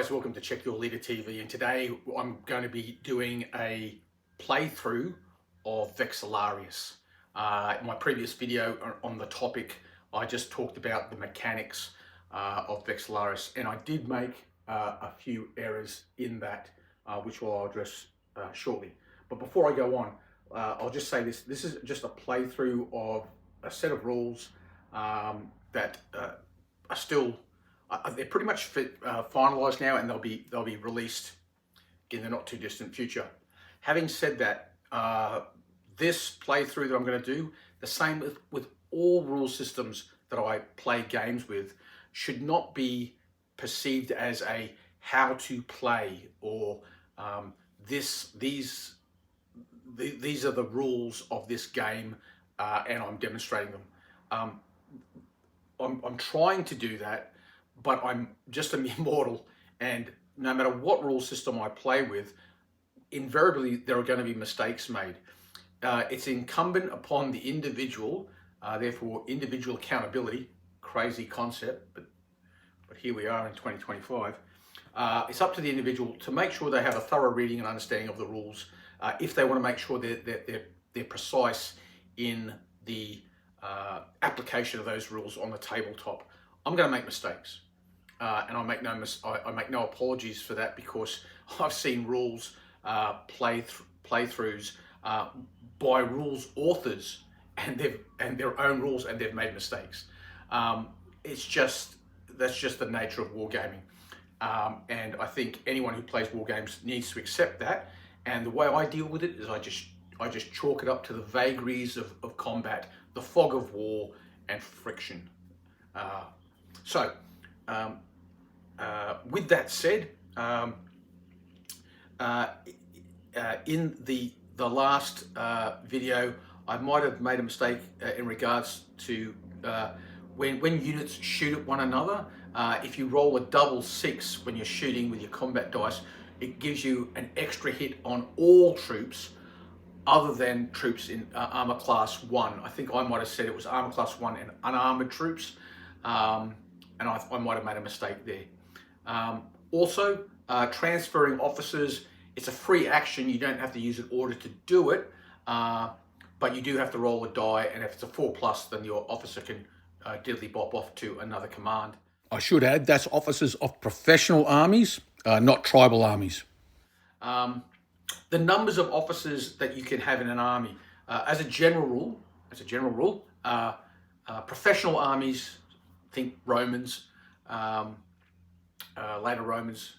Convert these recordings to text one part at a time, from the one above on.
guys, welcome to Check Your Leader TV, and today I'm going to be doing a playthrough of VEXILLARIUS. In my previous video on the topic, I just talked about the mechanics of VEXILLARIUS, and I did make a few errors in that, which I'll address shortly. But before I go on, I'll just say this is just a playthrough of a set of rules that are still they're pretty much finalized now, and they'll be released in the not too distant future. Having said that, this playthrough that I'm going to do, the same with all rule systems that I play games with, should not be perceived as a how to play or these are the rules of this game and I'm demonstrating them. I'm trying to do that, but I'm just a mere mortal, and no matter what rule system I play with, invariably there are going to be mistakes made. It's incumbent upon the individual, therefore individual accountability, crazy concept, but here we are in 2025. It's up to the individual to make sure they have a thorough reading and understanding of the rules if they want to make sure they're precise in the application of those rules on the tabletop. I'm going to make mistakes, and I make no apologies for that, because I've seen rules playthroughs by rules authors and their own rules, and they've made mistakes. That's just the nature of wargaming, and I think anyone who plays war games needs to accept that. And the way I deal with it is I just chalk it up to the vagaries of combat, the fog of war, and friction. With that said, in the last video, I might have made a mistake in regards to when units shoot at one another. If you roll a double 6 when you're shooting with your combat dice, it gives you an extra hit on all troops other than troops in armor class 1. I think I might have said it was armor class 1 and unarmored troops, and I might have made a mistake there. Also, transferring officers, it's a free action. You don't have to use an order to do it, but you do have to roll a die, and if it's a 4+, then your officer can diddly bop off to another command. I should add, that's officers of professional armies, not tribal armies. The numbers of officers that you can have in an army, as a general rule, professional armies, think Romans, later Romans,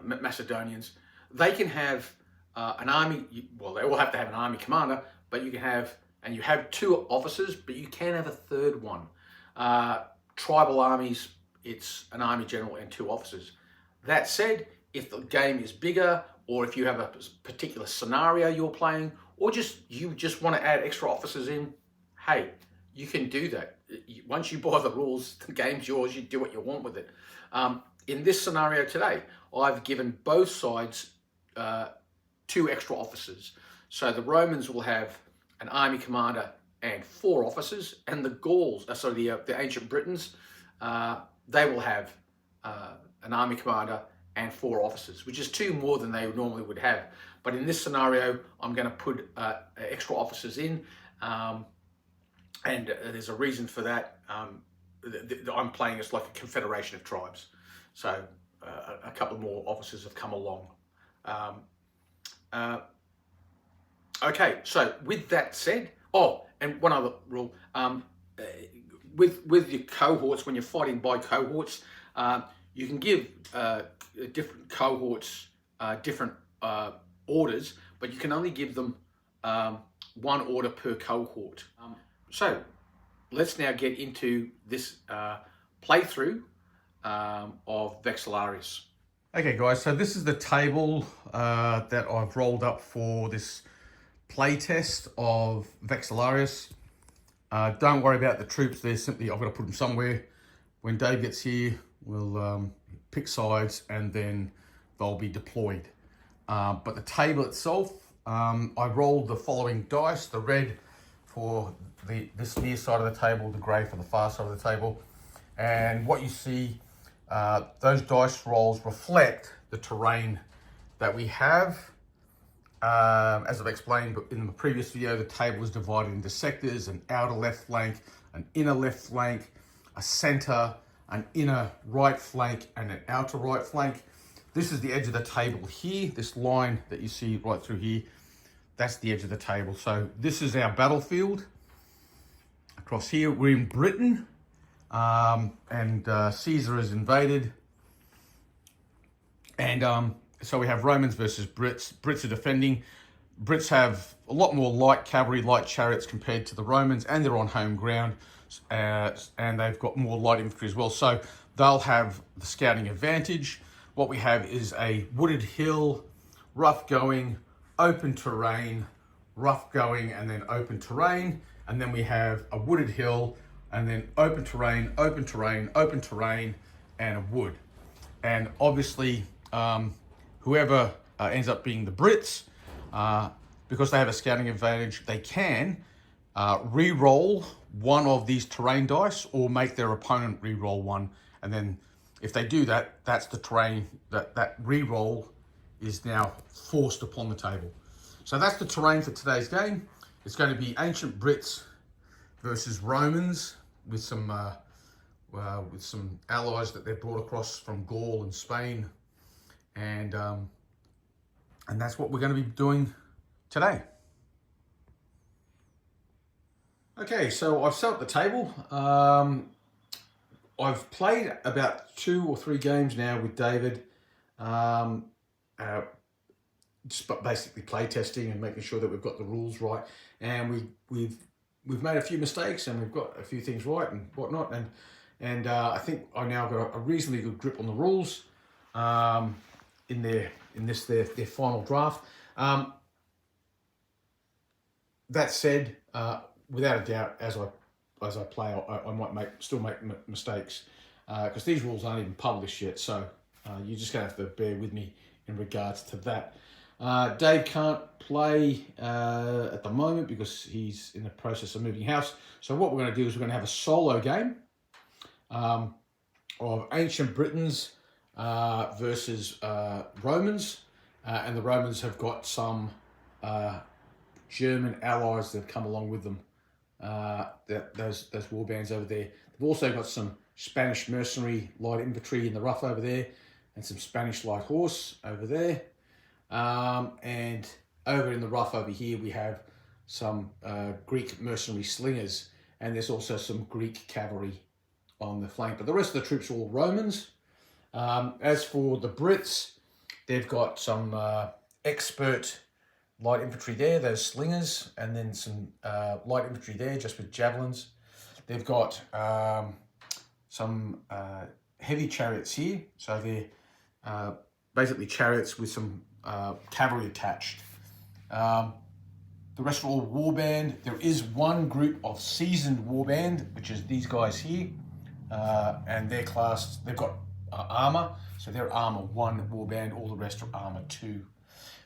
Macedonians, they can have an army. Well, they all have to have an army commander, but you can have, and you have 2 officers, but you can have a 3rd one. Tribal armies, it's an army general and 2 officers. That said, if the game is bigger, or if you have a particular scenario you're playing, or you just want to add extra officers in, hey, you can do that. Once you buy the rules, the game's yours. You do what you want with it. In this scenario today, I've given both sides 2 extra officers. So the Romans will have an army commander and 4 officers, and the Gauls, the ancient Britons, they will have an army commander and 4 officers, which is 2 more than they normally would have. But in this scenario, I'm going to put extra officers in, and there's a reason for that. I'm playing as like a confederation of tribes, so a couple more officers have come along. Okay, so with that said, and one other rule, with your cohorts, when you're fighting by cohorts, you can give different cohorts different orders, but you can only give them 1 order per cohort. So let's now get into this playthrough of VEXILLARIUS. Okay guys, so this is the table that I've rolled up for this playtest of VEXILLARIUS. Don't worry about the troops, they're simply, I've got to put them somewhere. When Dave gets here, we'll pick sides and then they'll be deployed. But the table itself, I rolled the following dice: the red for this near side of the table, the grey for the far side of the table. And what you see those dice rolls reflect the terrain that we have. As I've explained in the previous video, the table is divided into sectors: an outer left flank, an inner left flank, a center, an inner right flank, and an outer right flank. This is the edge of the table here. This line that you see right through here, that's the edge of the table. So this is our battlefield. Across here, we're in Britain, and Caesar has invaded. And so we have Romans versus Brits. Brits are defending. Brits have a lot more light cavalry, light chariots compared to the Romans, and they're on home ground, and they've got more light infantry as well. So they'll have the scouting advantage. What we have is a wooded hill, rough going, open terrain, rough going, and then open terrain. And then we have a wooded hill, and then open terrain, open terrain, open terrain, and a wood. And obviously, whoever ends up being the Brits, because they have a scouting advantage, they can re-roll one of these terrain dice or make their opponent re-roll one. And then if they do that, that's the terrain, that re-roll is now forced upon the table. So that's the terrain for today's game. It's going to be ancient Brits versus Romans with some allies that they brought across from Gaul and Spain. And that's what we're going to be doing today. Okay, so I've set up the table. I've played about 2 or 3 games now with David, just basically play testing and making sure that we've got the rules right. And we've made a few mistakes, and we've got a few things right and whatnot. And I think I now got a reasonably good grip on the rules. In their final draft. That said, without a doubt, as I play, I might still make mistakes because these rules aren't even published yet. So you're just gonna have to bear with me in regards to that. Dave can't play at the moment because he's in the process of moving house. So what we're going to do is we're going to have a solo game of ancient Britons versus Romans, and the Romans have got some German allies that have come along with them. Those war bands over there. They've also got some Spanish mercenary light infantry in the rough over there, and some Spanish light horse over there. And over in the rough over here we have some Greek mercenary slingers, and there's also some Greek cavalry on the flank. But the rest of the troops are all Romans. As for the Brits, they've got some expert light infantry there, those slingers, and then some light infantry there just with javelins. They've got some heavy chariots here, so they're basically chariots with some cavalry attached. The rest are all warband. There is one group of seasoned warband, which is these guys here, and they're classed, they've got armor, so they're armor 1 warband, all the rest are armor 2.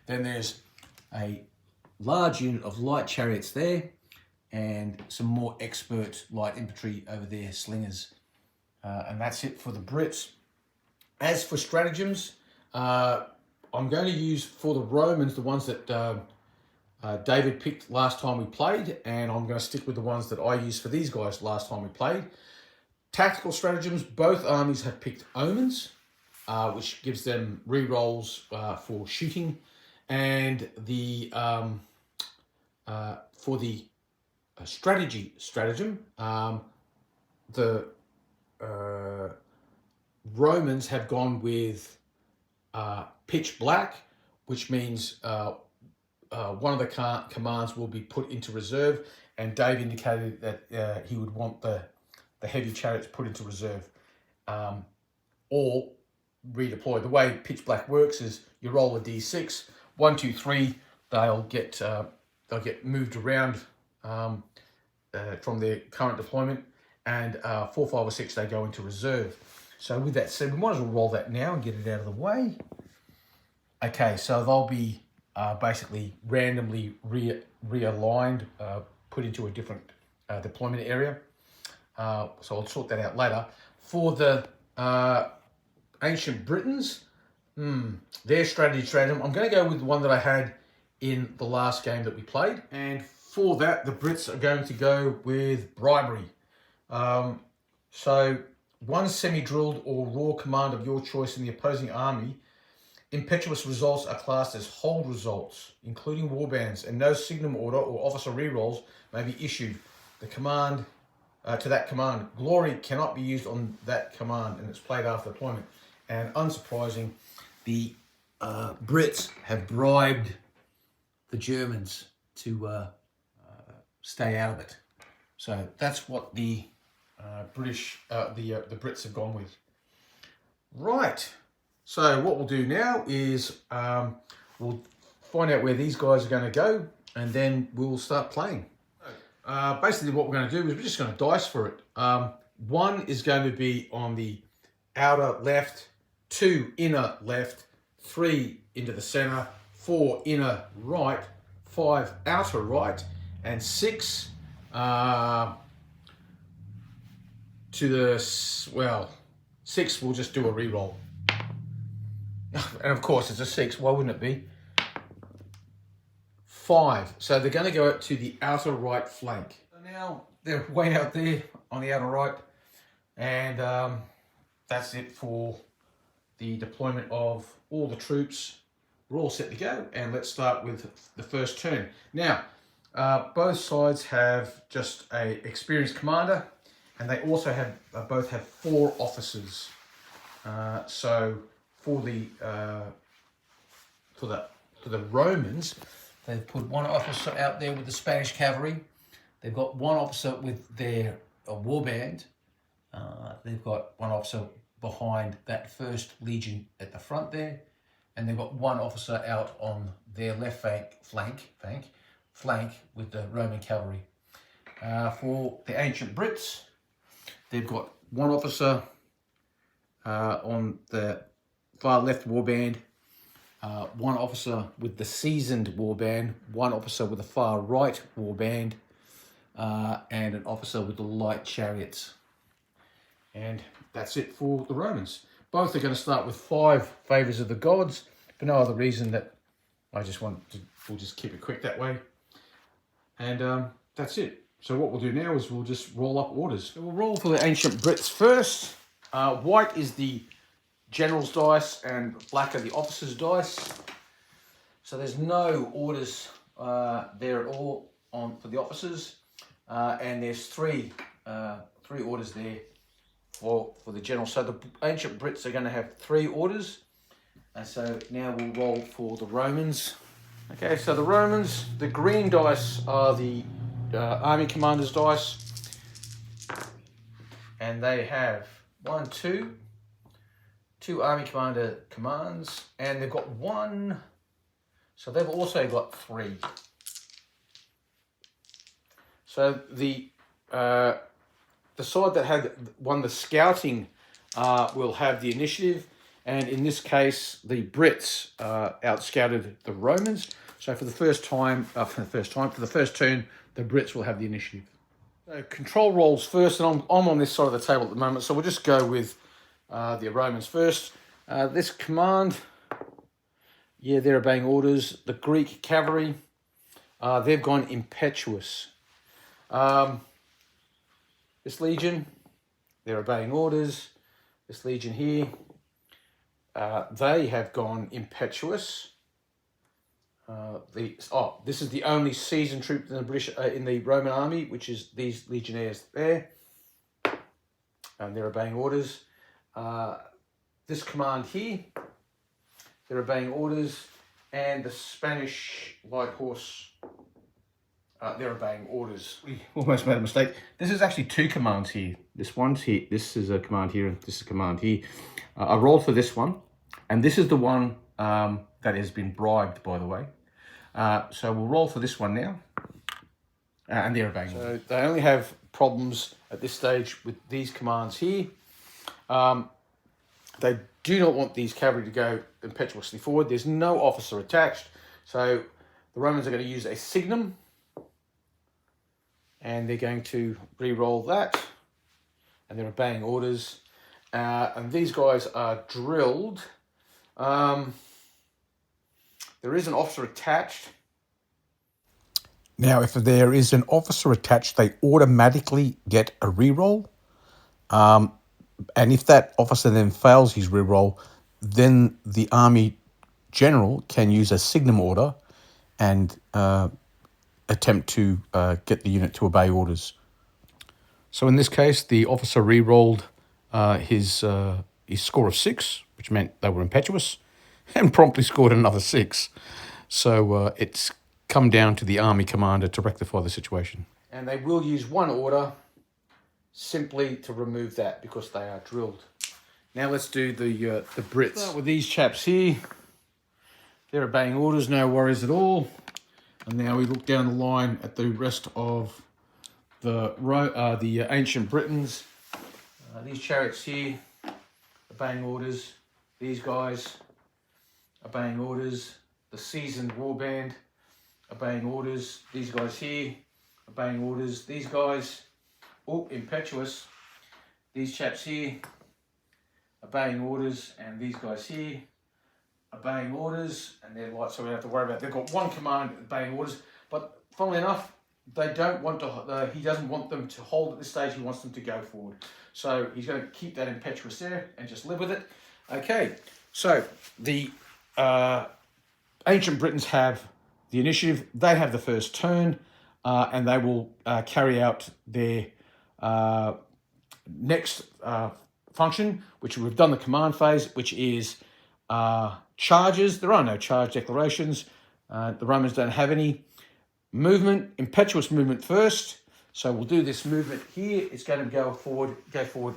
Then there's a large unit of light chariots there, and some more expert light infantry over there, slingers. And that's it for the Brits. As for stratagems, I'm going to use for the Romans the ones that David picked last time we played, and I'm going to stick with the ones that I used for these guys last time we played. Tactical stratagems, both armies have picked omens, which gives them re-rolls for shooting, and the for the stratagem, the Romans have gone with pitch black, which means one of the commands will be put into reserve, and Dave indicated that he would want the heavy chariots put into reserve or redeployed. The way pitch black works is you roll a d6, 1, 2, 3, they'll get moved around from their current deployment, and 4, 5, or 6 they go into reserve. So with that said, we might as well roll that now and get it out of the way. Okay, so they'll be basically randomly realigned, put into a different deployment area. So I'll sort that out later. For the ancient Britons, their strategy. I'm going to go with the one that I had in the last game that we played. And for that, the Brits are going to go with bribery. So one semi-drilled or raw command of your choice in the opposing army. Impetuous results are classed as hold results, including warbands, and no signum order or officer rerolls may be issued. The command to that command. Glory cannot be used on that command, and it's played after deployment. And unsurprising, the Brits have bribed the Germans to stay out of it. So that's what the the Brits have gone with. Right. So what we'll do now is we'll find out where these guys are going to go, and then we'll start playing. Basically what we're going to do is we're just going to dice for it. 1 is going to be on the outer left, 2 inner left, 3 into the center, 4 inner right, 5 outer right, and 6 to the, well, 6 we'll just do a re-roll. And of course it's a 6, why wouldn't it be? 5, so they're going to go up to the outer right flank. So now they're way out there on the outer right, and that's it for the deployment of all the troops. We're all set to go, and let's start with the first turn. Now, both sides have just a experienced commander, and they also have both have 4 officers. So for the Romans, they've put 1 officer out there with the Spanish cavalry. They've got 1 officer with their warband. They've got 1 officer behind that first legion at the front there, and they've got 1 officer out on their left flank with the Roman cavalry. For the ancient Brits, they've got 1 officer on the far left warband, 1 officer with the seasoned warband, 1 officer with the far right warband, and an officer with the light chariots. And that's it for the Romans. Both are going to start with 5 favours of the gods, for no other reason that I just want to, we'll just keep it quick that way. And that's it. So what we'll do now is we'll just roll up orders. So we'll roll for the ancient Brits first. White is the general's dice and black are the officer's dice. So there's no orders there at all for the officers, and there's three orders there for the general. So the ancient Brits are going to have 3 orders, and so now we'll roll for the Romans. Okay, so the Romans, the green dice are the army commander's dice, and they have 1, 2 army commander commands, and they've got 1, so they've also got 3. So the side that had won the scouting will have the initiative, and in this case the Brits outscouted the Romans. So for the first turn, the Brits will have the initiative. So control rolls first, and I'm on this side of the table at the moment, so we'll just go with the Romans first. This command, yeah, they're obeying orders. The Greek cavalry, they've gone impetuous. This legion, they're obeying orders. This legion here, they have gone impetuous. This is the only seasoned troop in the British in the Roman army, which is these legionnaires there, and they're obeying orders. This command here, they're obeying orders, and the Spanish light horse, they're obeying orders. We almost made a mistake. This is actually 2 commands here. This one's here. This is a command here, and this is a command here. I rolled for this one, and this is the one that has been bribed, by the way. So we'll roll for this one now, and they're obeying orders. So they only have problems at this stage with these commands here. They do not want these cavalry to go impetuously forward. There's no officer attached, so the Romans are going to use a signum, and they're going to re-roll that, and they're obeying orders. and these guys are drilled. There is an officer attached. Now, if there is an officer attached, they automatically get a reroll. And if that officer then fails his reroll, then the Army General can use a signum order and attempt to get the unit to obey orders. So in this case, the officer re-rolled his score of 6, which meant they were impetuous, and promptly scored another 6. So it's come down to the Army commander to rectify the situation. And they will use one order simply to remove that because they are drilled. Now let's do the Brits. Start with these chaps here. They're obeying orders, no worries at all. And now we look down the line at the rest of the ancient Britons. These chariots here, obeying orders. These guys, obeying orders. The seasoned warband, obeying orders. These guys here, obeying orders. These guys, oh, impetuous. These chaps here, obeying orders. And these guys here, obeying orders. And they're light, so we don't have to worry about it. They've got one command, obeying orders. But funnily enough, they don't want to, he doesn't want them to hold at this stage. He wants them to go forward. So he's going to keep that impetuous there and just live with it. Okay, so the ancient Britons have the initiative. They have the first turn, and they will carry out their next function, which we've done the command phase, which is charges. There are no charge declarations. The Romans don't have any. Movement, impetuous movement first. So we'll do this movement here. It's going to go forward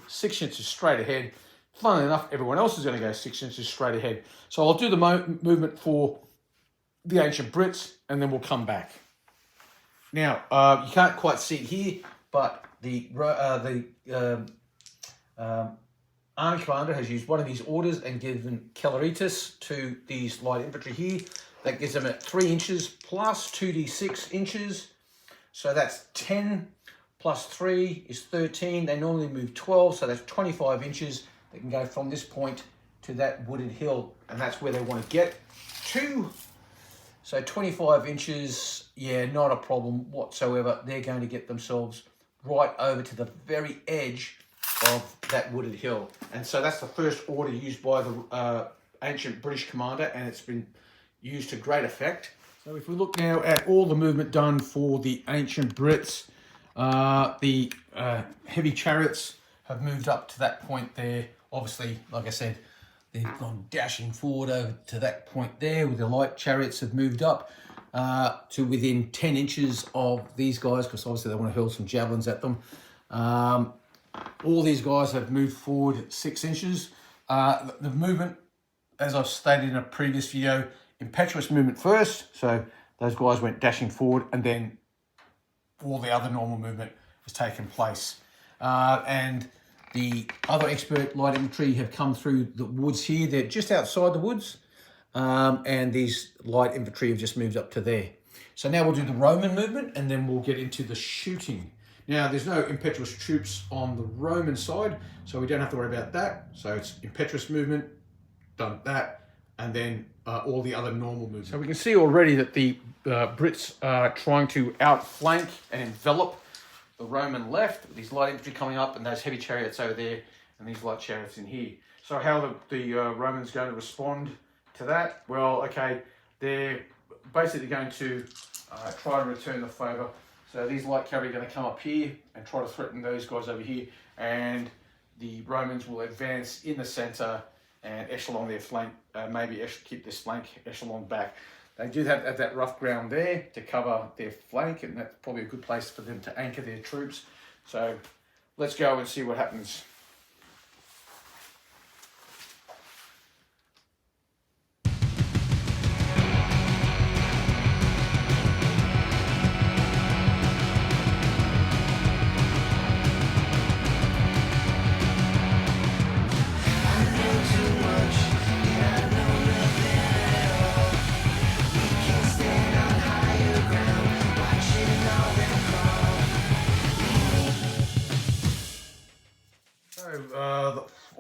6 inches straight ahead. Funnily enough, everyone else is going to go 6 inches straight ahead. So I'll do the movement for the ancient Brits, and then we'll come back. Now, you can't quite see it here, but the army commander has used one of these orders and given Celeritis to these light infantry here. That gives them at 3 inches plus 2d6 inches. So that's 10 plus 3 is 13. They normally move 12, so that's 25 inches. They can go from this point to that wooded hill, and that's where they want to get to. So 25 inches, yeah, not a problem whatsoever. They're going to get themselves right over to the very edge of that wooded hill. And so that's the first order used by the ancient British commander, and it's been used to great effect. So if we look now at all the movement done for the ancient Brits, the heavy chariots have moved up to that point there. Obviously, like I said, they've gone dashing forward over to that point there, with the light chariots have moved up to within 10 inches of these guys, because obviously they want to hurl some javelins at them. All these guys have moved forward 6 inches. The movement, as I've stated in a previous video, impetuous movement first, so those guys went dashing forward, and then all the other normal movement has taken place. And the other expert light infantry have come through the woods here. They're just outside the woods, and these light infantry have just moved up to there. So now we'll do the Roman movement, and then we'll get into the shooting. Now, there's no impetuous troops on the Roman side, so we don't have to worry about that. So it's impetuous movement, done that, and then all the other normal moves. So we can see already that the Brits are trying to outflank and envelop the Roman left, with these light infantry coming up and those heavy chariots over there and these light chariots in here. So how the Romans going to respond to that? Well, okay, they're basically going to try and return the favour. So these light cavalry are going to come up here and try to threaten those guys over here, and the Romans will advance in the centre and echelon their flank, maybe keep this flank echelon back. They do have that rough ground there to cover their flank, and that's probably a good place for them to anchor their troops. So let's go and see what happens.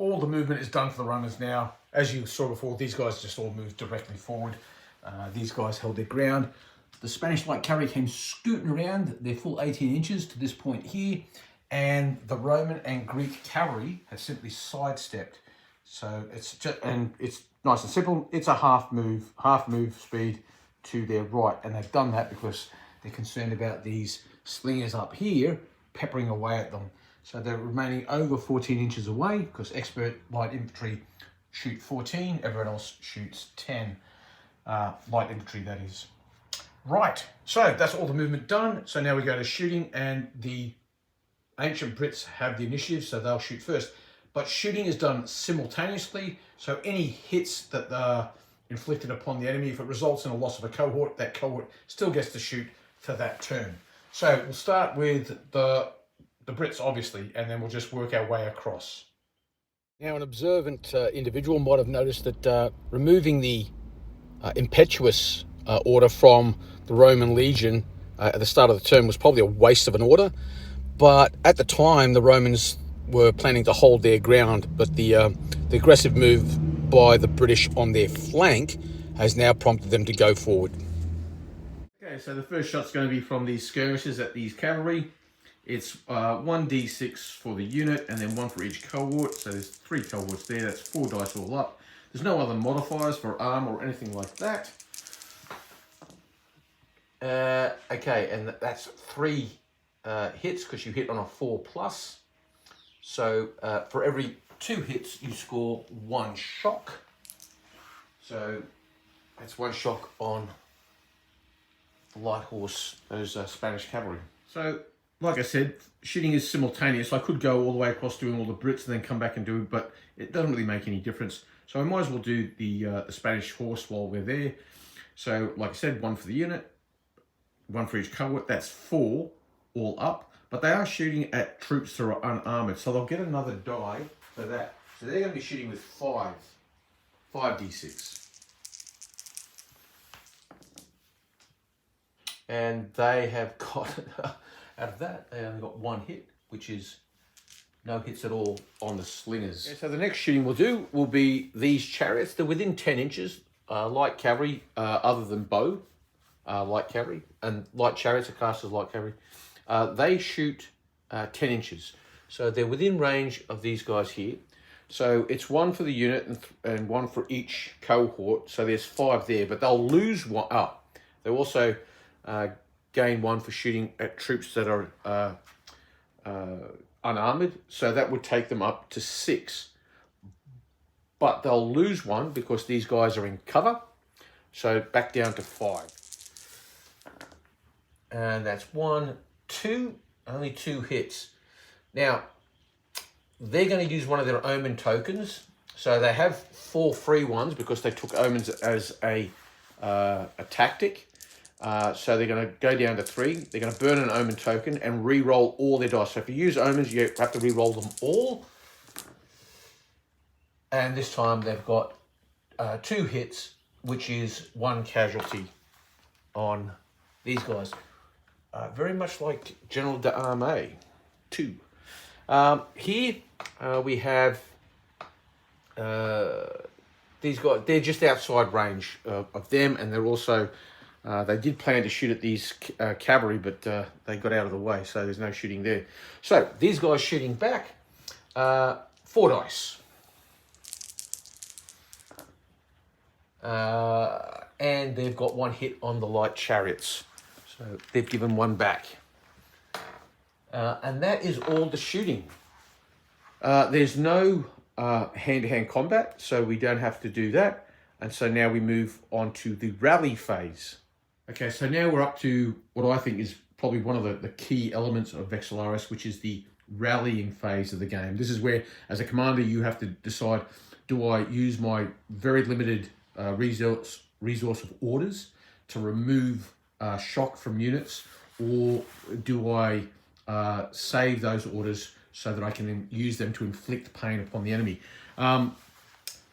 all the movement is done for the runners now. As you saw before, these guys just all moved directly forward. These guys held their ground. The Spanish light cavalry came scooting around their full 18 inches to this point here, and the Roman and Greek cavalry has simply sidestepped. So it's just, and it's nice and simple. It's a half move speed to their right, and they've done that because they're concerned about these slingers up here peppering away at them. So they're remaining over 14 inches away because expert light infantry shoot 14, everyone else shoots 10. Light infantry, that is. Right, so that's all the movement done. So now we go to shooting, and the ancient Brits have the initiative, so they'll shoot first. But shooting is done simultaneously, so any hits that are inflicted upon the enemy, if it results in a loss of a cohort, that cohort still gets to shoot for that turn. So we'll start with the Brits, obviously, and then we'll just work our way across. Now, an observant individual might have noticed that removing the impetuous order from the Roman legion at the start of the turn was probably a waste of an order, but at the time the Romans were planning to hold their ground, but the aggressive move by the British on their flank has now prompted them to go forward. Okay, so the first shot's going to be from these skirmishes at these cavalry. It's 1d6 for the unit and then 1 for each cohort, so there's 3 cohorts there, that's 4 dice all up. There's no other modifiers for arm or anything like that. Okay, and that's 3 hits because you hit on a 4+. So for every 2 hits, you score 1 shock. So that's 1 shock on the light horse, those Spanish cavalry. So, like I said, shooting is simultaneous. I could go all the way across doing all the Brits and then come back and do it, but it doesn't really make any difference. So I might as well do the Spanish horse while we're there. So, like I said, 1 for the unit, 1 for each cohort. That's 4 all up. But they are shooting at troops that are unarmored, so they'll get another die for that. So they're going to be shooting with 5d6. And they have got, out of that, they only got 1 hit, which is no hits at all on the slingers. Okay, so the next shooting we'll do will be these chariots. They're within 10 inches, light cavalry, other than bow, light cavalry, and light chariots are cast as light cavalry. They shoot 10 inches. So they're within range of these guys here. So it's 1 for the unit and 1 for each cohort. So there's 5 there, but they'll lose 1 up. They also gain 1 for shooting at troops that are unarmored. So that would take them up to 6. But they'll lose 1 because these guys are in cover. So back down to 5. And that's 1, 2, only 2 hits. Now, they're going to use one of their omen tokens. So they have 4 free ones because they took omens as a tactic. So they're going to go down to 3. They're going to burn an omen token and re-roll all their dice. So if you use omens, you have to re-roll them all. And this time they've got 2 hits, which is 1 casualty on these guys. Very much like General d'Armée 2. Here we have these guys. They're just outside range of them, and they're also they did plan to shoot at these cavalry, but they got out of the way, so there's no shooting there. So these guys shooting back, 4 dice. And they've got 1 hit on the light chariots. So they've given 1 back. And that is all the shooting. There's no hand-to-hand combat, so we don't have to do that. And so now we move on to the rally phase. Okay, so now we're up to what I think is probably one of the key elements of VEXILLARIUS, which is the rallying phase of the game. This is where, as a commander, you have to decide, do I use my very limited resource of orders to remove shock from units, or do I save those orders so that I can then use them to inflict pain upon the enemy?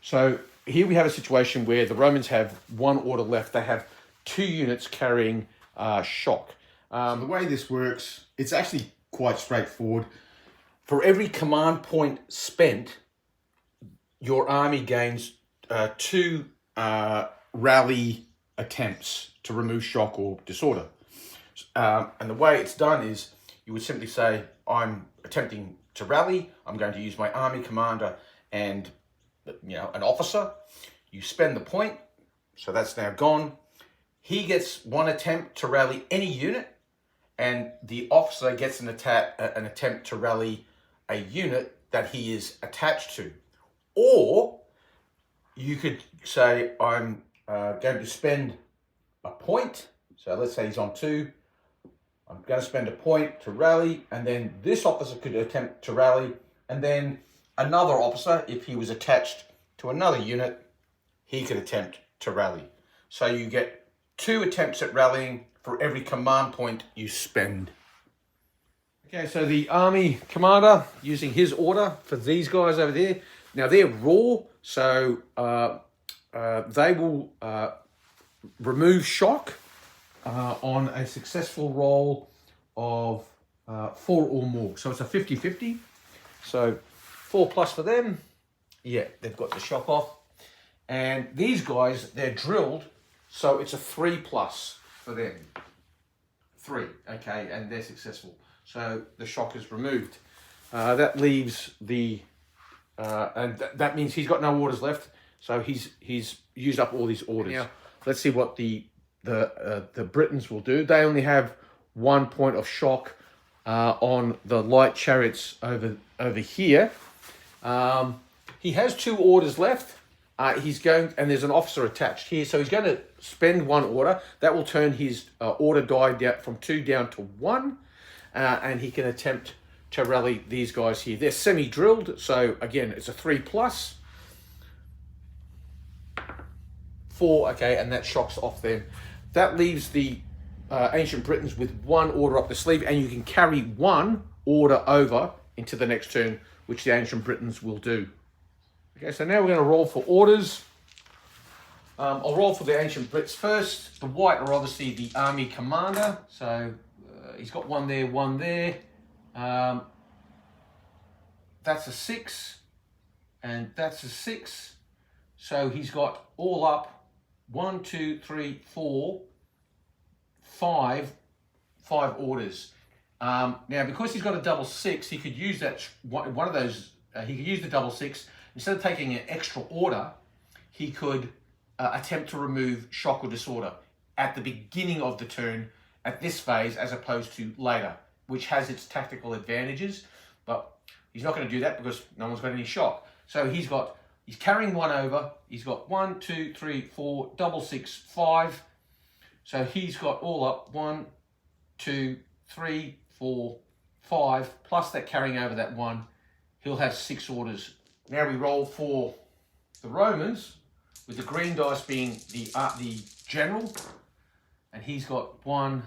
So here we have a situation where the Romans have 1 order left. They have 2 units carrying shock. So the way this works, it's actually quite straightforward. For every command point spent, your army gains 2 rally attempts to remove shock or disorder. And the way it's done is you would simply say, I'm attempting to rally. I'm going to use my army commander and an officer. You spend the point, so that's now gone. He gets 1 attempt to rally any unit, and the officer gets an attempt to rally a unit that he is attached to. Or you could say, I'm going to spend a point. So let's say he's on 2. I'm going to spend a point to rally, and then this officer could attempt to rally, and then another officer, if he was attached to another unit, he could attempt to rally. So you get 2 attempts at rallying for every command point you spend. Okay, so the army commander using his order for these guys over there. Now they're raw, so they will remove shock on a successful roll of 4 or more. So it's a 50-50. So 4+ for them. Yeah, they've got the shock off. And these guys, they're drilled, so it's a 3+ for them. 3, okay, and they're successful. So the shock is removed. That leaves the, and that means he's got no orders left. So he's used up all these orders. Now, let's see what the Britons will do. They only have 1 point of shock on the light chariots over here. He has 2 orders left. He's going, and there's an officer attached here, so he's going to spend 1 order. That will turn his order die down from 2 down to 1, and he can attempt to rally these guys here. They're semi-drilled, so again, it's a 3+. 4, okay, and that shocks off them. That leaves the ancient Britons with 1 order up the sleeve, and you can carry 1 order over into the next turn, which the ancient Britons will do. Okay, so now we're going to roll for orders. I'll roll for the ancient Brits first. The white are obviously the army commander, so he's got 1 there, 1 there. That's a 6, and that's a 6. So he's got all up 1, 2, 3, 4, 5 orders. Now, because he's got a double 6, he could use that one of those. He could use the double 6 instead of taking an extra order. He could attempt to remove shock or disorder at the beginning of the turn at this phase, as opposed to later, which has its tactical advantages. But he's not going to do that because no one's got any shock. So he's carrying 1 over. He's got 1, 2, 3, 4, double 6, 5. So he's got all up 1, 2, 3, 4, 5, plus that carrying over that 1. He'll have 6 orders. Now we roll for the Romans, with the green dice being the general, and he's got 1,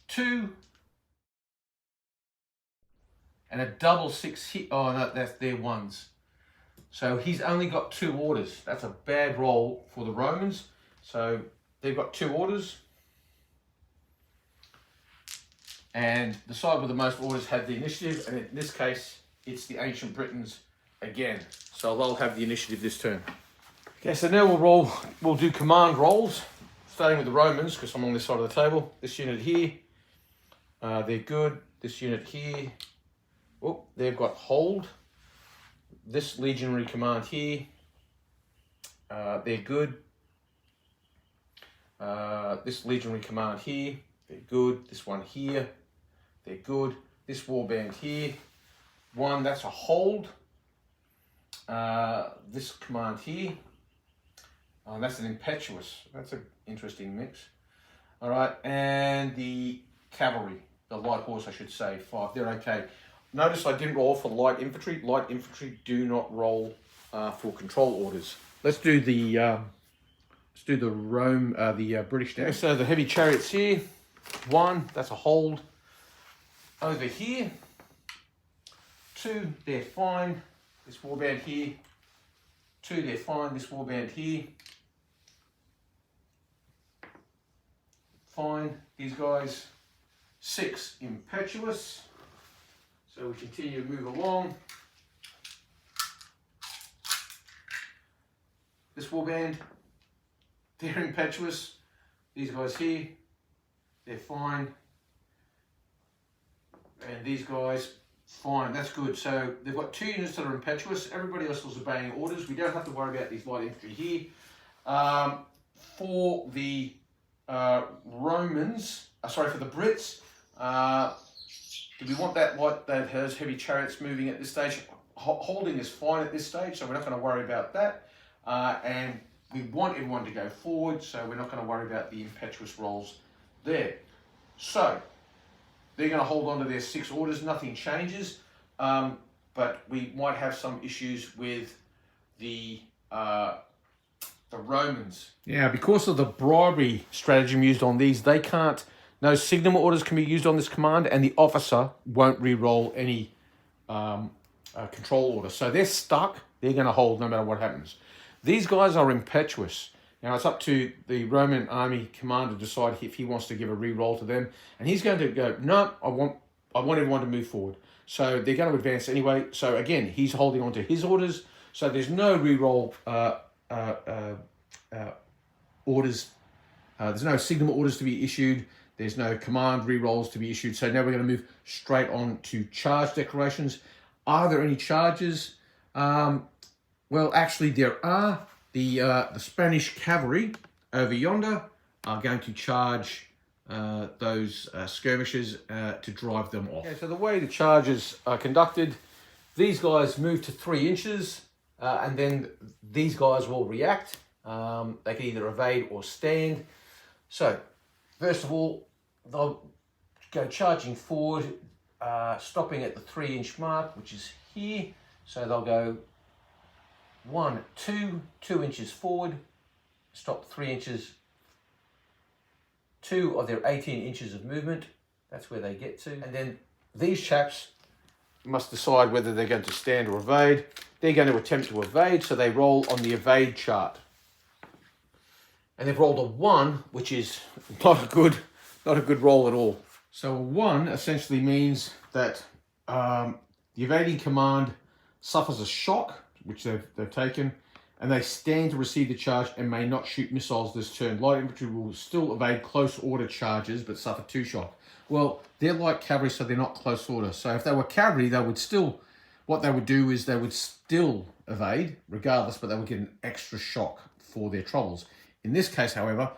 2, and a double 6 hit. Oh no, that's their 1s. So he's only got 2 orders. That's a bad roll for the Romans. So they've got 2 orders. And the side with the most orders had the initiative, and in this case, it's the ancient Britons again. So they'll have the initiative this turn. Okay, so now we'll do command rolls, starting with the Romans, because I'm on this side of the table. This unit here, they're good. This unit here, oh, they've got hold. This legionary command here, they're good. This legionary command here, they're good. This one here, they're good. This warband here, 1, that's a hold. This command here, that's an impetuous. That's an interesting mix. All right, and the cavalry, the light horse, I should say, 5. They're okay. Notice I didn't roll for light infantry. Light infantry do not roll for control orders. Let's do the British now. So the heavy chariots here, 1, that's a hold. Over here, 2, they're fine. This warband here, 2, they're fine. This warband here, fine. These guys, 6, impetuous. So we continue to move along. this warband. They're impetuous. These guys here, they're fine. And these guys, fine, that's good. So they've got 2 units that are impetuous. Everybody else was obeying orders. We don't have to worry about these light infantry here. For the Romans, for the Brits, do we want that light that has heavy chariots moving at this stage? Holding is fine at this stage, so we're not going to worry about that. And we want everyone to go forward, so we're not going to worry about the impetuous rolls there. So they're going to hold on to their 6 orders, nothing changes, but we might have some issues with the Romans. Now, because of the bribery stratagem used on these, they can't, no signal orders can be used on this command, and the officer won't re-roll any control order. So they're stuck, they're going to hold no matter what happens. These guys are impetuous. Now, it's up to the Roman army commander to decide if he wants to give a re-roll to them. And he's going to go, no, I want everyone to move forward. So they're going to advance anyway. So again, he's holding on to his orders. So there's no re-roll orders. There's no signal orders to be issued. There's no command re-rolls to be issued. So now we're going to move straight on to charge declarations. Are there any charges? Well, actually there are. The Spanish cavalry over yonder are going to charge those skirmishers to drive them off. Okay, so the way the charges are conducted, these guys move to 3 inches and then these guys will react. They can either evade or stand. So, first of all, they'll go charging forward, stopping at the 3-inch mark, which is here. So they'll go 1, 2 inches forward, stop 3 inches, 2 of their 18 inches of movement. That's where they get to. And then these chaps must decide whether they're going to stand or evade. They're going to attempt to evade, so they roll on the evade chart. And they've rolled a 1, which is not a good roll at all. So a 1 essentially means that the evading command suffers a shock, which they've taken, and they stand to receive the charge and may not shoot missiles this turn. Light infantry will still evade close order charges, but suffer 2 shock. Well, they're light cavalry, so they're not close order. So if they were cavalry, they would still, what they would do is they would still evade, regardless, but they would get an extra shock for their troubles. In this case, however,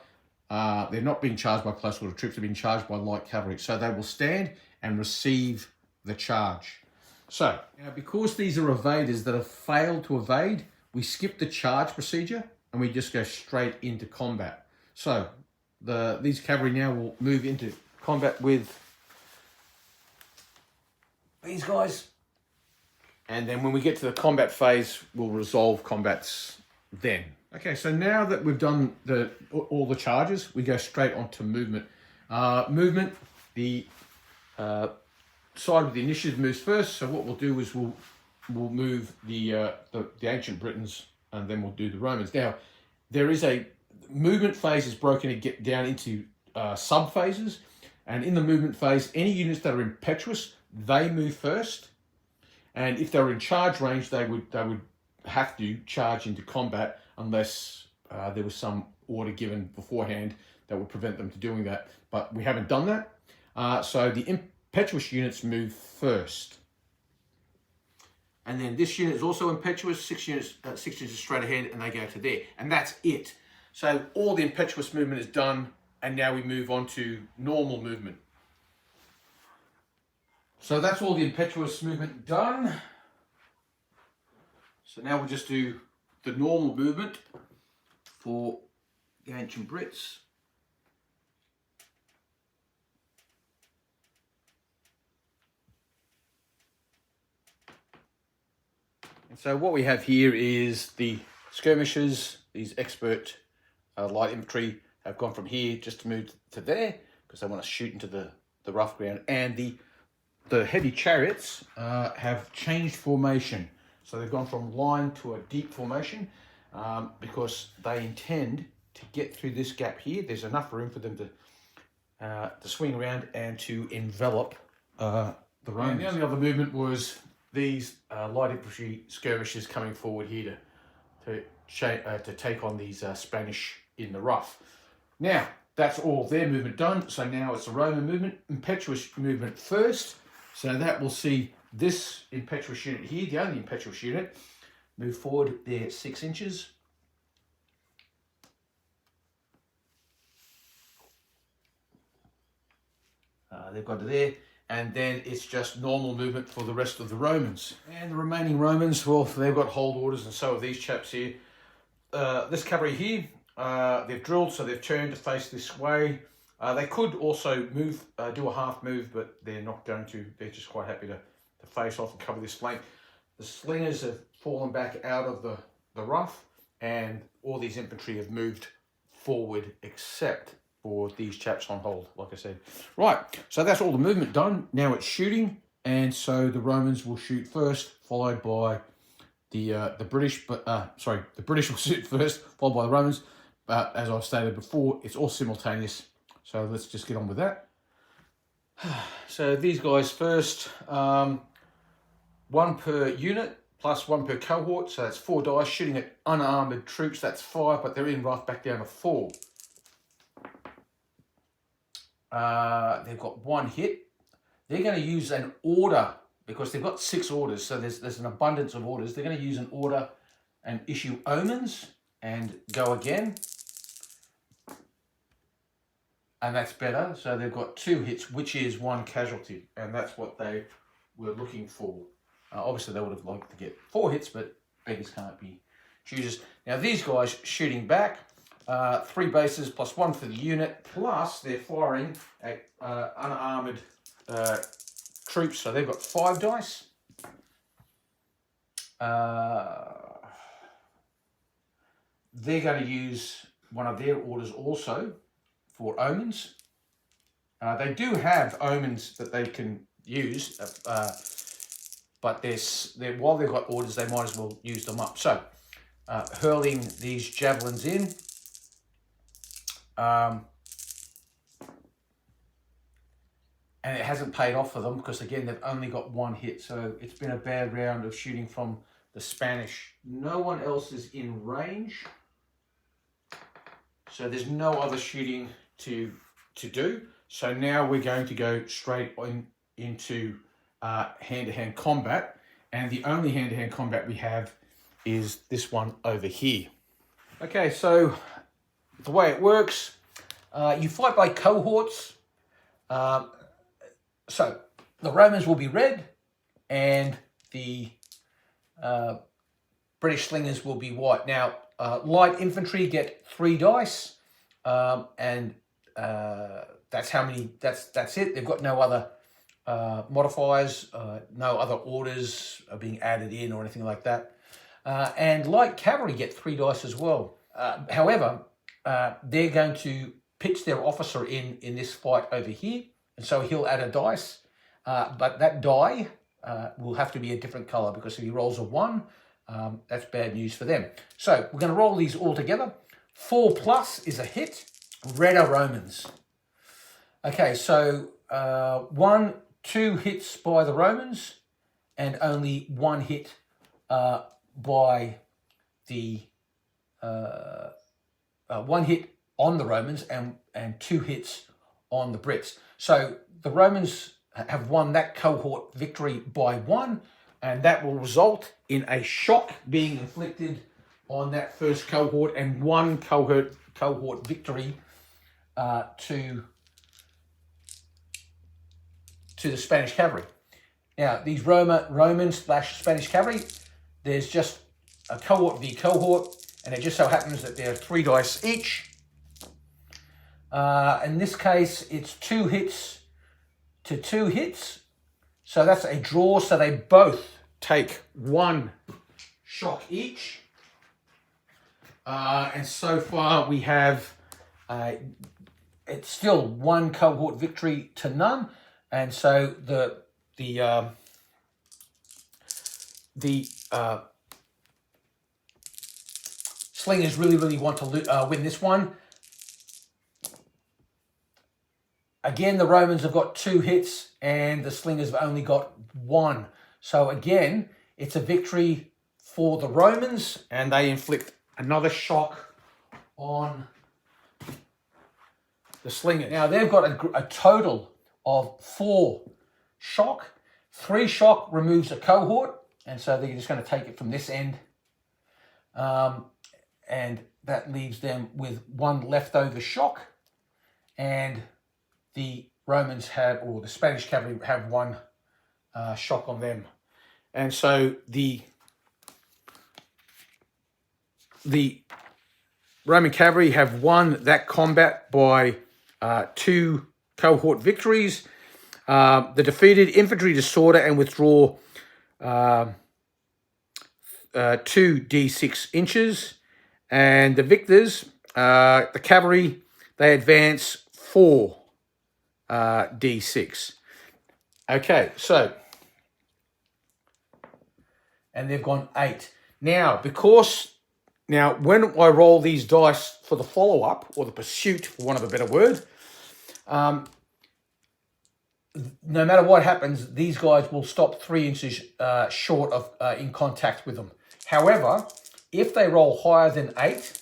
they're not being charged by close order troops, they're being charged by light cavalry. So they will stand and receive the charge. So, now because these are evaders that have failed to evade, we skip the charge procedure and we just go straight into combat. So, these cavalry now will move into combat with these guys. And then when we get to the combat phase, we'll resolve combats then. Okay, so now that we've done all the charges, we go straight on to movement. The side with the initiative moves first. So what we'll do is we'll move the ancient Britons, and then we'll do the Romans. Now, there is a movement phase is broken down into sub phases, and in the movement phase, any units that are impetuous, they move first, and if they're in charge range, they would have to charge into combat unless there was some order given beforehand that would prevent them from doing that. But we haven't done that, so the impetuous units move first. And then this unit is also impetuous, 6 inches straight ahead, and they go to there. And that's it. So all the impetuous movement is done, and now we move on to normal movement. So that's all the impetuous movement done. So now we'll just do the normal movement for the ancient Brits. And so what we have here is the skirmishers. These expert light infantry have gone from here just to move to there because they want to shoot into the rough ground. And the heavy chariots have changed formation. So they've gone from line to a deep formation because they intend to get through this gap here. There's enough room for them to swing around and to envelop the Romans. And the only other movement was these light infantry skirmishers coming forward here to to take on these Spanish in the rough. Now, that's all their movement done. So now it's the Roman movement, impetuous movement first. So that will see this impetuous unit here, the only impetuous unit, move forward there 6 inches. They've got to there. And then it's just normal movement for the rest of the Romans. And the remaining Romans, well, they've got hold orders, and so have these chaps here. This cavalry here, they've drilled, so they've turned to face this way. They could also move, do a half move, but they're not going to. They're just quite happy to face off and cover this flank. The slingers have fallen back out of the rough, and all these infantry have moved forward except for these chaps on hold, like I said. Right, so that's all the movement done. Now it's shooting, and so the Romans will shoot first, followed by the British, but the British will shoot first, followed by the Romans. But as I've stated before, it's all simultaneous. So let's just get on with that. So these guys first, 1 per unit, plus 1 per cohort. So that's 4 dice, shooting at unarmored troops. That's 5, but they're in rough, back down to 4. They've got 1 hit. They're going to use an order, because they've got 6 orders, so there's an abundance of orders. They're going to use an order and issue omens and go again. And that's better. So they've got 2 hits, which is 1 casualty, and that's what they were looking for. Obviously, they would have liked to get 4 hits, but beggars can't be choosers. Now, these guys shooting back, 3 bases plus 1 for the unit, plus they're firing at unarmored troops, so they've got 5 dice. They're going to use one of their orders also for omens. They do have omens that they can use, but while they've got orders, they might as well use them up. So, hurling these javelins in. And it hasn't paid off for them because, again, they've only got 1 hit. So it's been a bad round of shooting from the Spanish. No one else is in range. So there's no other shooting to do. So now we're going to go straight into hand-to-hand combat. And the only hand-to-hand combat we have is this one over here. Okay, so the way it works, you fight by cohorts. So the Romans will be red, and the British slingers will be white. Now, light infantry get 3 dice, and that's how many. That's it. They've got no other modifiers, no other orders are being added in or anything like that. And light cavalry get 3 dice as well. However, they're going to pitch their officer in this fight over here, and so he'll add a dice, but that die will have to be a different color, because if he rolls a 1, that's bad news for them. So we're going to roll these all together. 4 plus is a hit. Red are Romans. Okay, so 2 hits by the Romans, and only 1 hit by the 1 hit on the Romans, and 2 hits on the Brits. So the Romans have won that cohort victory by 1, and that will result in a shock being inflicted on that first cohort, and 1 cohort victory to the Spanish cavalry. Now, these Roman/Spanish cavalry, there's just a cohort v cohort, and it just so happens that there are 3 dice each. In this case, it's 2 hits to 2 hits. So that's a draw. So they both take 1 shock each. And so far we have, it's still 1 cohort victory to none. And so the slingers really want to win this one. Again, the Romans have got 2 hits, and the slingers have only got 1. So again, it's a victory for the Romans, and they inflict another shock on the slingers. Now they've got a total of 4 shock. 3 shock removes a cohort, and so they're just going to take it from this end, and that leaves them with 1 leftover shock, and the Romans had, or the Spanish cavalry have 1 shock on them. And so the Roman cavalry have won that combat by 2 cohort victories. The defeated infantry disorder and withdraw 2d6 inches, and the victors, the cavalry, they advance 4d6. Okay, so, and they've gone 8. Now, when I roll these dice for the follow-up, or the pursuit, for want of a better word, no matter what happens, these guys will stop 3 inches short of in contact with them. However, if they roll higher than 8,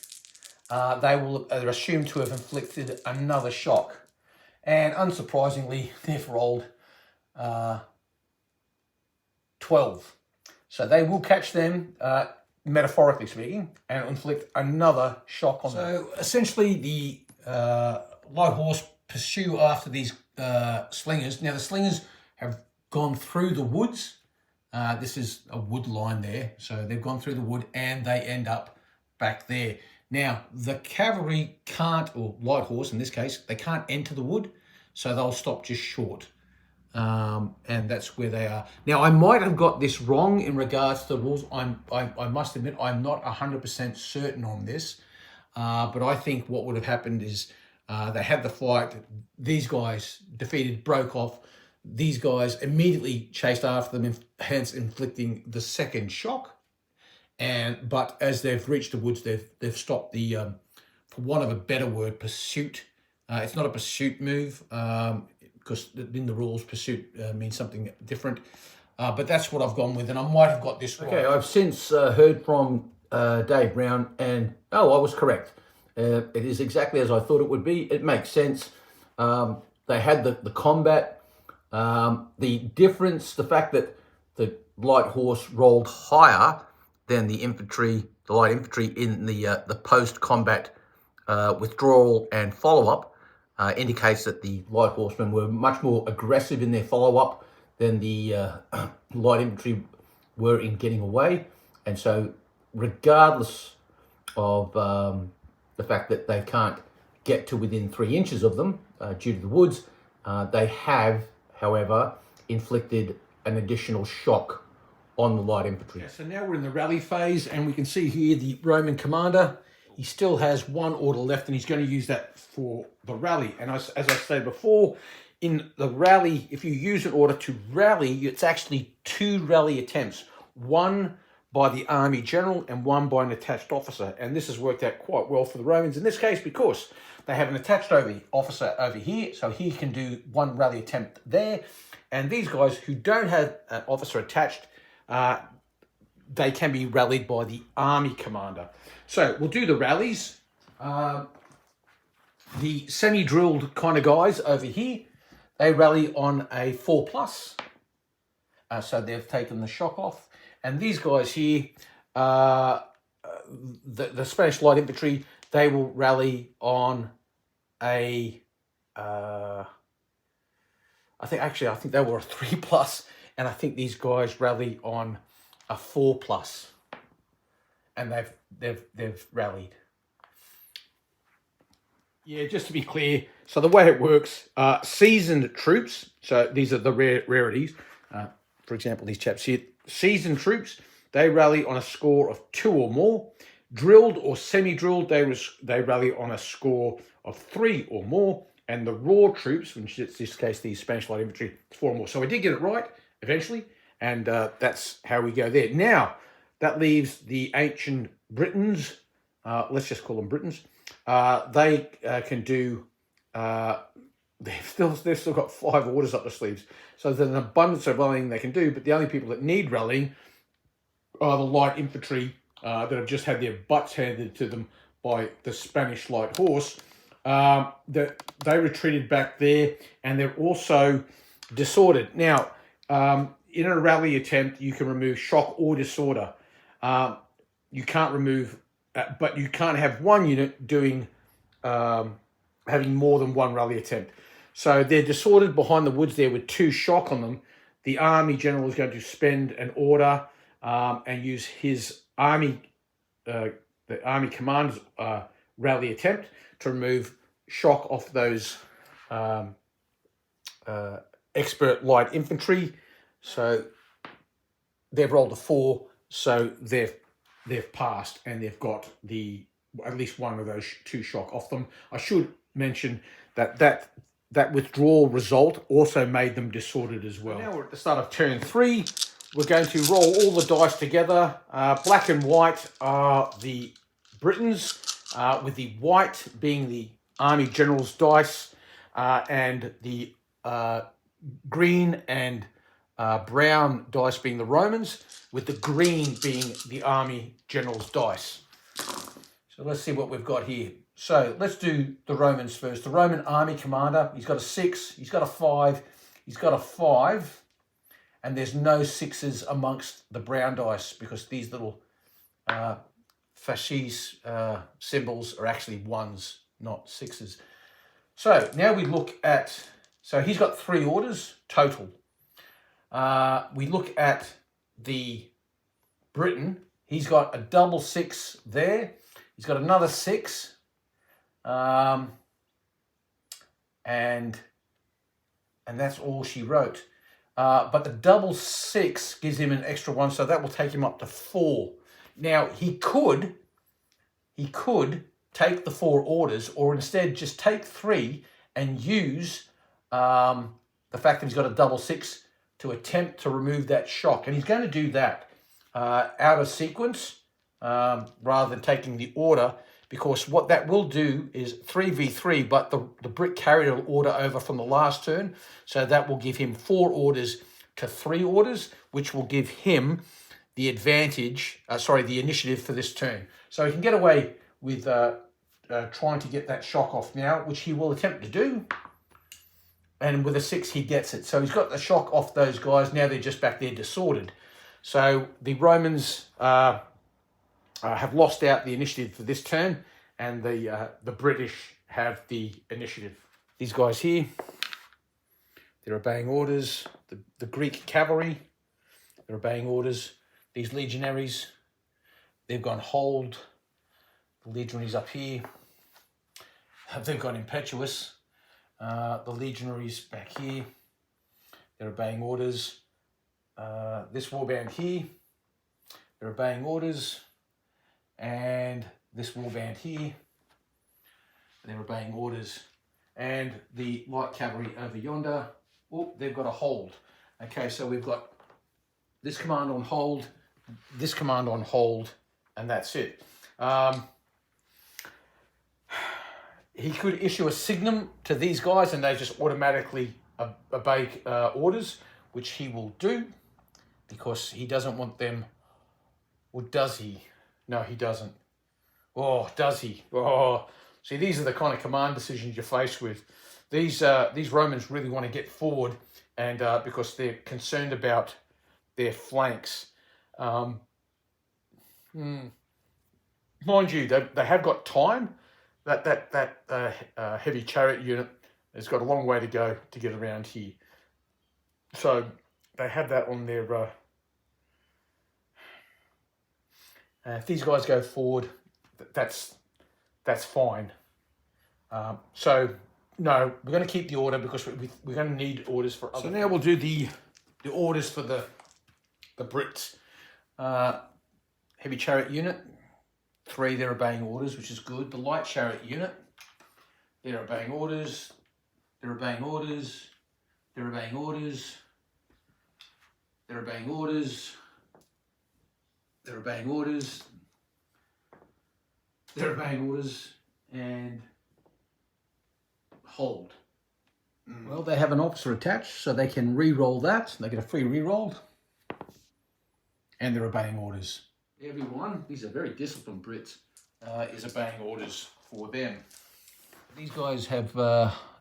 they're assumed to have inflicted another shock. And unsurprisingly, they've rolled 12. So they will catch them, metaphorically speaking, and inflict another shock on them. So essentially, the light horse pursue after these slingers. Now the slingers have gone through the woods. This is a wood line there. So they've gone through the wood and they end up back there. Now the cavalry can't, or light horse in this case, they can't enter the wood. So they'll stop just short. And that's where they are. Now I might have got this wrong in regards to the rules. I must admit, I'm not 100% certain on this. But I think what would have happened is they had the fight. These guys defeated, broke off. These guys immediately chased after them, hence inflicting the second shock. But as they've reached the woods, they've stopped the, for want of a better word, pursuit. It's not a pursuit move because in the rules, pursuit means something different. But that's what I've gone with, and I might have got this wrong. Okay, I've since heard from Dave Brown, and I was correct. It is exactly as I thought it would be. It makes sense. They had the combat. The difference, the fact that the light horse rolled higher than the light infantry in the post-combat withdrawal and follow-up indicates that the light horsemen were much more aggressive in their follow-up than the light infantry were in getting away. And so regardless of the fact that they can't get to within 3 inches of them due to the woods, they have, however, inflicted an additional shock on the light infantry. Yeah, so now we're in the rally phase, and we can see here the Roman commander, he still has 1 order left, and he's going to use that for the rally. And as I said before, in the rally, if you use an order to rally, it's actually 2 rally attempts. 1 by the army general and 1 by an attached officer. And this has worked out quite well for the Romans in this case because they have an attached officer over here, so he can do 1 rally attempt there. And these guys who don't have an officer attached, they can be rallied by the army commander. So we'll do the rallies. The semi-drilled kind of guys over here, they rally on a 4+. So they've taken the shock off. And these guys here, the Spanish light infantry, they will rally on a, I think they were a 3+, and I think these guys rally on a 4+, and they've rallied. Yeah, just to be clear, so the way it works, seasoned troops, so these are the rarities, for example, these chaps here, seasoned troops, they rally on a score of 2 or more. Drilled or semi-drilled, they rally on a score of 3 or more. And the raw troops, which in this case, the Spanish light infantry, 4 or more. So we did get it right eventually, and that's how we go there. Now, that leaves the ancient Britons, let's just call them Britons. They can do, they've still got 5 orders up their sleeves. So there's an abundance of rallying they can do, but the only people that need rallying are the light infantry that have just had their butts handed to them by the Spanish light horse, that they retreated back there, and they're also disordered. Now, in a rally attempt, you can remove shock or disorder. You can't remove, but you can't have one unit doing having more than one rally attempt. So they're disordered behind the woods there with 2 shock on them. The army general is going to spend an order and use his army, the army commander's rally attempt to remove shock off those expert light infantry. So they've rolled a 4, so they've passed, and they've got at least one of those 2 shock off them. I should mention that withdrawal result also made them disordered as well. Now we're at the start of turn 3. We're going to roll all the dice together. Black and white are the Britons, with the white being the army general's dice, and the green and brown dice being the Romans, with the green being the army general's dice. So let's see what we've got here. So let's do the Romans first. The Roman army commander, he's got a 6, he's got a 5, he's got a 5, and there's no 6s amongst the brown dice because these little fasces symbols are actually 1s, not 6s. So now we look at, so he's got 3 orders total. We look at the Briton, he's got a double 6 there, he's got another 6, and that's all she wrote. But the double 6 gives him an extra 1, so that will take him up to 4. Now he could take the 4 orders, or instead just take 3 and use the fact that he's got a double 6 to attempt to remove that shock, and he's going to do that out of sequence rather than taking the order, because what that will do is 3v3, but the Brit carried an order over from the last turn, so that will give him 4 orders to 3 orders, which will give him the advantage, the initiative for this turn. So he can get away with trying to get that shock off now, which he will attempt to do, and with a 6 he gets it. So he's got the shock off those guys, now they're just back there disordered. So the Romans have lost out the initiative for this turn, and the British have the initiative. These guys here, they're obeying orders. The Greek cavalry, they're obeying orders. These legionaries, they've gone hold. The legionaries up here, they've gone impetuous. The legionaries back here, they're obeying orders. This warband here, they're obeying orders. And this warband here, they're obeying orders. And the light cavalry over yonder, they've got a hold. Okay, so we've got this command on hold, this command on hold, and that's it. He could issue a signum to these guys and they just automatically obey orders, which he will do because he doesn't want them, or does he? No, he doesn't. Oh, does he? Oh, see, these are the kind of command decisions you're faced with. These Romans really want to get forward, and because they're concerned about their flanks. Mind you, they have got time. That heavy chariot unit has got a long way to go to get around here. So they have that on their. If these guys go forward, that's fine. So no, we're going to keep the order because we're going to need orders for. So now we'll do the orders for the Brits. Heavy chariot unit, 3, they're obeying orders, which is good. The light chariot unit, they're obeying orders. They're obeying orders. They're obeying orders. They're obeying orders. They're obeying orders. They're obeying orders and hold. Well, they have an officer attached, so they can re-roll that. They get a free re-roll. And they're obeying orders. everyone, these are very disciplined Brits, is obeying orders for them. These guys have,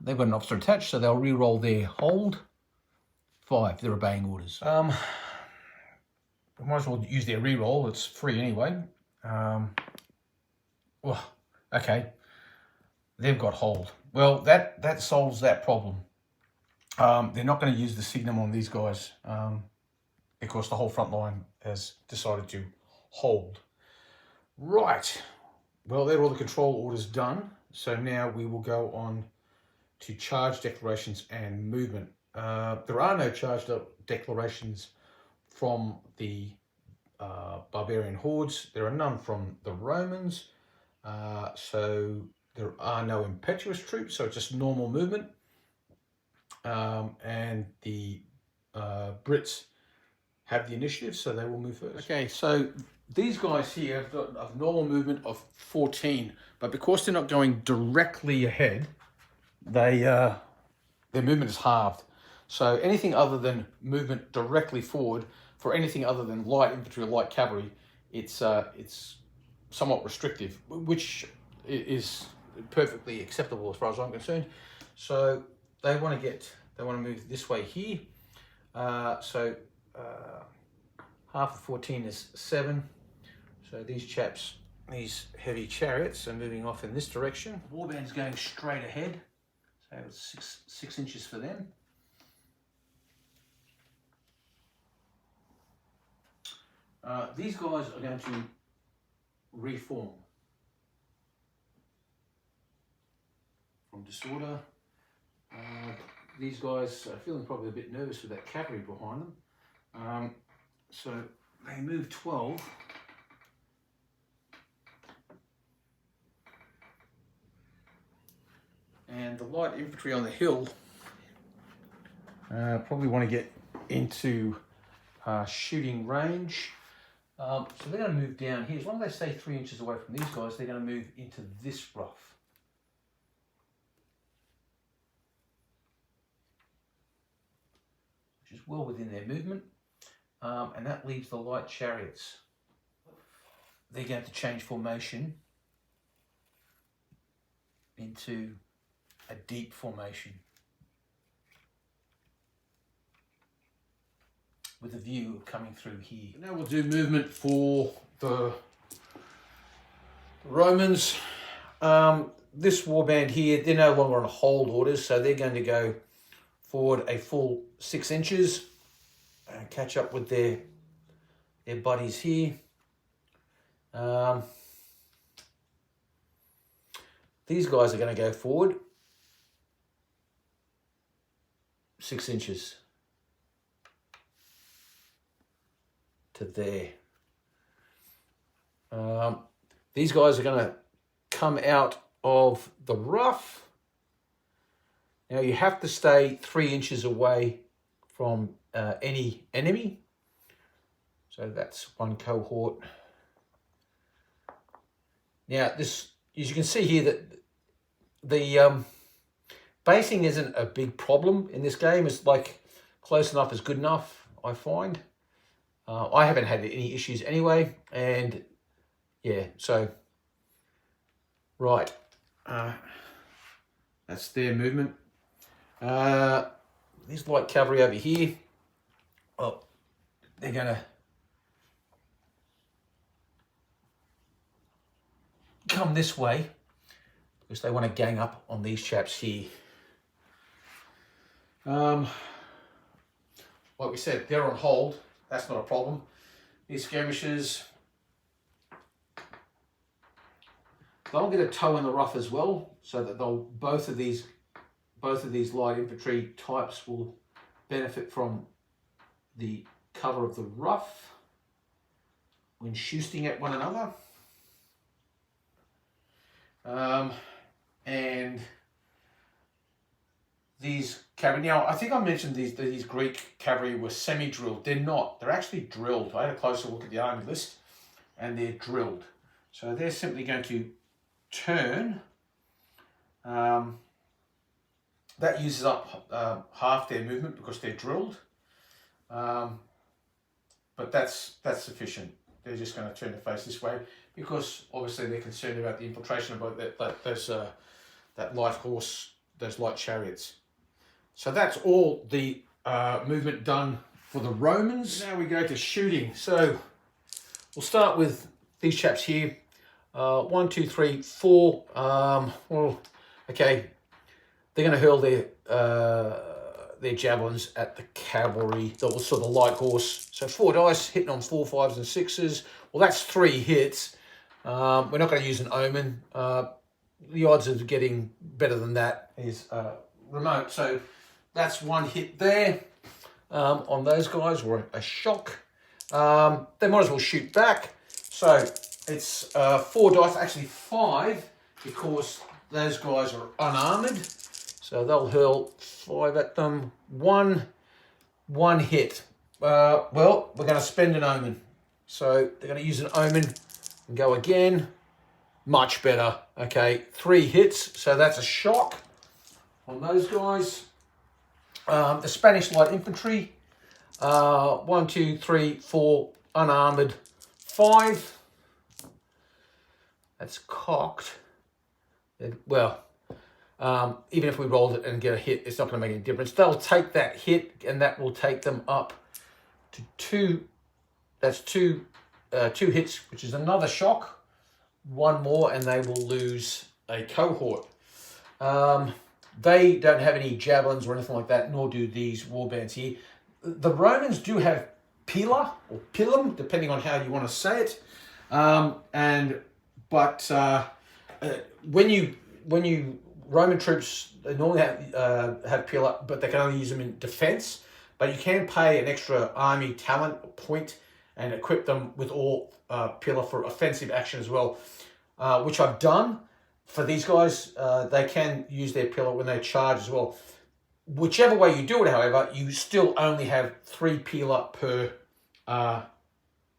they've got an officer attached, so they'll re-roll their hold. 5, they're obeying orders. We might as well use their re-roll, it's free anyway. Well, okay, they've got hold. Well, that solves that problem. They're not going to use the signum on these guys because the whole front line has decided to hold. Right, well, they're all the control orders done. So now we will go on to charge declarations and movement. There are no charge declarations from the barbarian hordes. There are none from the Romans. So there are no impetuous troops, so it's just normal movement. And the Brits have the initiative, so they will move first. Okay, so these guys here have got a normal movement of 14, but because they're not going directly ahead, their movement is halved. So anything other than movement directly forward, for anything other than light infantry or light cavalry, it's somewhat restrictive, which is perfectly acceptable as far as I'm concerned. So they want to move this way here. So half of 14 is 7. So these chaps, these heavy chariots, are moving off in this direction. Warband's going straight ahead. So it's 6 inches for them. These guys are going to reform from disorder. These guys are feeling probably a bit nervous with that cavalry behind them. So they move 12. And the light infantry on the hill probably want to get into shooting range. So they're going to move down here. As long as they stay 3 inches away from these guys, they're going to move into this rough. Which is well within their movement. And that leaves the light chariots. They're going to change formation into a deep formation with a view of coming through here. Now we'll do movement for the Romans. This warband here, they're no longer on hold orders, so they're going to go forward a full 6 inches and catch up with their buddies here. These guys are going to go forward 6 inches to there. These guys are going to come out of the rough. Now you have to stay 3 inches away from any enemy. So that's one cohort. Now this, as you can see here, that the basing isn't a big problem in this game. It's like close enough is good enough, I find. I haven't had any issues anyway, and yeah, so right, that's their movement. These light cavalry over here, oh, they're gonna come this way because they want to gang up on these chaps here. Like we said, they're on hold. That's not a problem. These skirmishers, they'll get a toe in the rough as well, so that both of these light infantry types will benefit from the cover of the rough when shooting at one another. And these cavalry, now I think I mentioned these Greek cavalry were semi-drilled. They're not, they're actually drilled. I had a closer look at the army list and they're drilled. So they're simply going to turn. That uses up half their movement because they're drilled. But that's sufficient. they're just going to turn their face this way because obviously they're concerned about the infiltration about that light horse, those light chariots. So that's all the movement done for the Romans. Now we go to shooting. So we'll start with these chaps here. 1, 2, 3, 4. Well, okay, they're going to hurl their javelins at the cavalry, so the light horse. So 4 dice, hitting on 4, 5s, and 6s. Well, that's 3 hits. We're not going to use an omen. The odds of getting better than that is remote. So that's 1 hit there on those guys, or a shock. They might as well shoot back. So it's 4 dice, actually 5, because those guys are unarmored. So they'll hurl 5 at them. One hit. Well, we're going to spend an omen. So they're going to use an omen and go again. Much better. Okay, 3 hits. So that's a shock on those guys. The Spanish light infantry. 1, 2, 3, 4, unarmored. 5. That's cocked. Well, even if we rolled it and get a hit, it's not going to make any difference. They'll take that hit, and that will take them up to 2. That's 2 hits, which is another shock. 1 more, and they will lose a cohort. They don't have any javelins or anything like that, nor do these warbands here. The Romans do have pila or pilum, depending on how you want to say it. But when you Roman troops, they normally have pila, but they can only use them in defense. But you can pay an extra army talent point and equip them with all pila for offensive action as well, which I've done for these guys. They can use their pila when they charge as well. Whichever way you do it, however, you still only have 3 pila per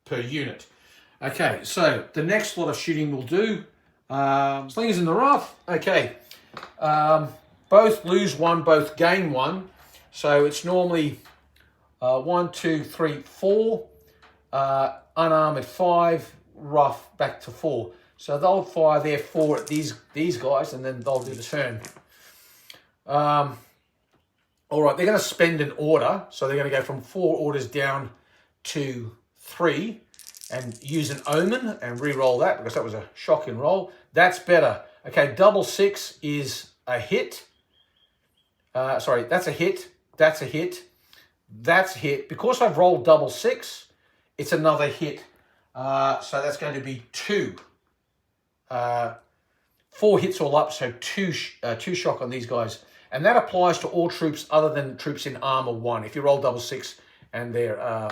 unit. Okay, so the next lot of shooting we'll do, slingers in the rough. Okay, both lose 1, both gain 1. So it's normally 1, 2, 3, 4, unarmored 5, rough back to 4. So they'll fire their 4 at these guys, and then they'll do the turn. All right, they're going to spend an order. So they're going to go from 4 orders down to 3 and use an omen and re-roll that because that was a shocking roll. That's better. Okay, double 6 is a hit. Sorry, that's a hit. That's a hit. That's a hit. Because I've rolled double 6, it's another hit. So that's going to be 2. 4 hits all up, so 2 shock on these guys. And that applies to all troops other than troops in armor 1. If you roll double 6 and they're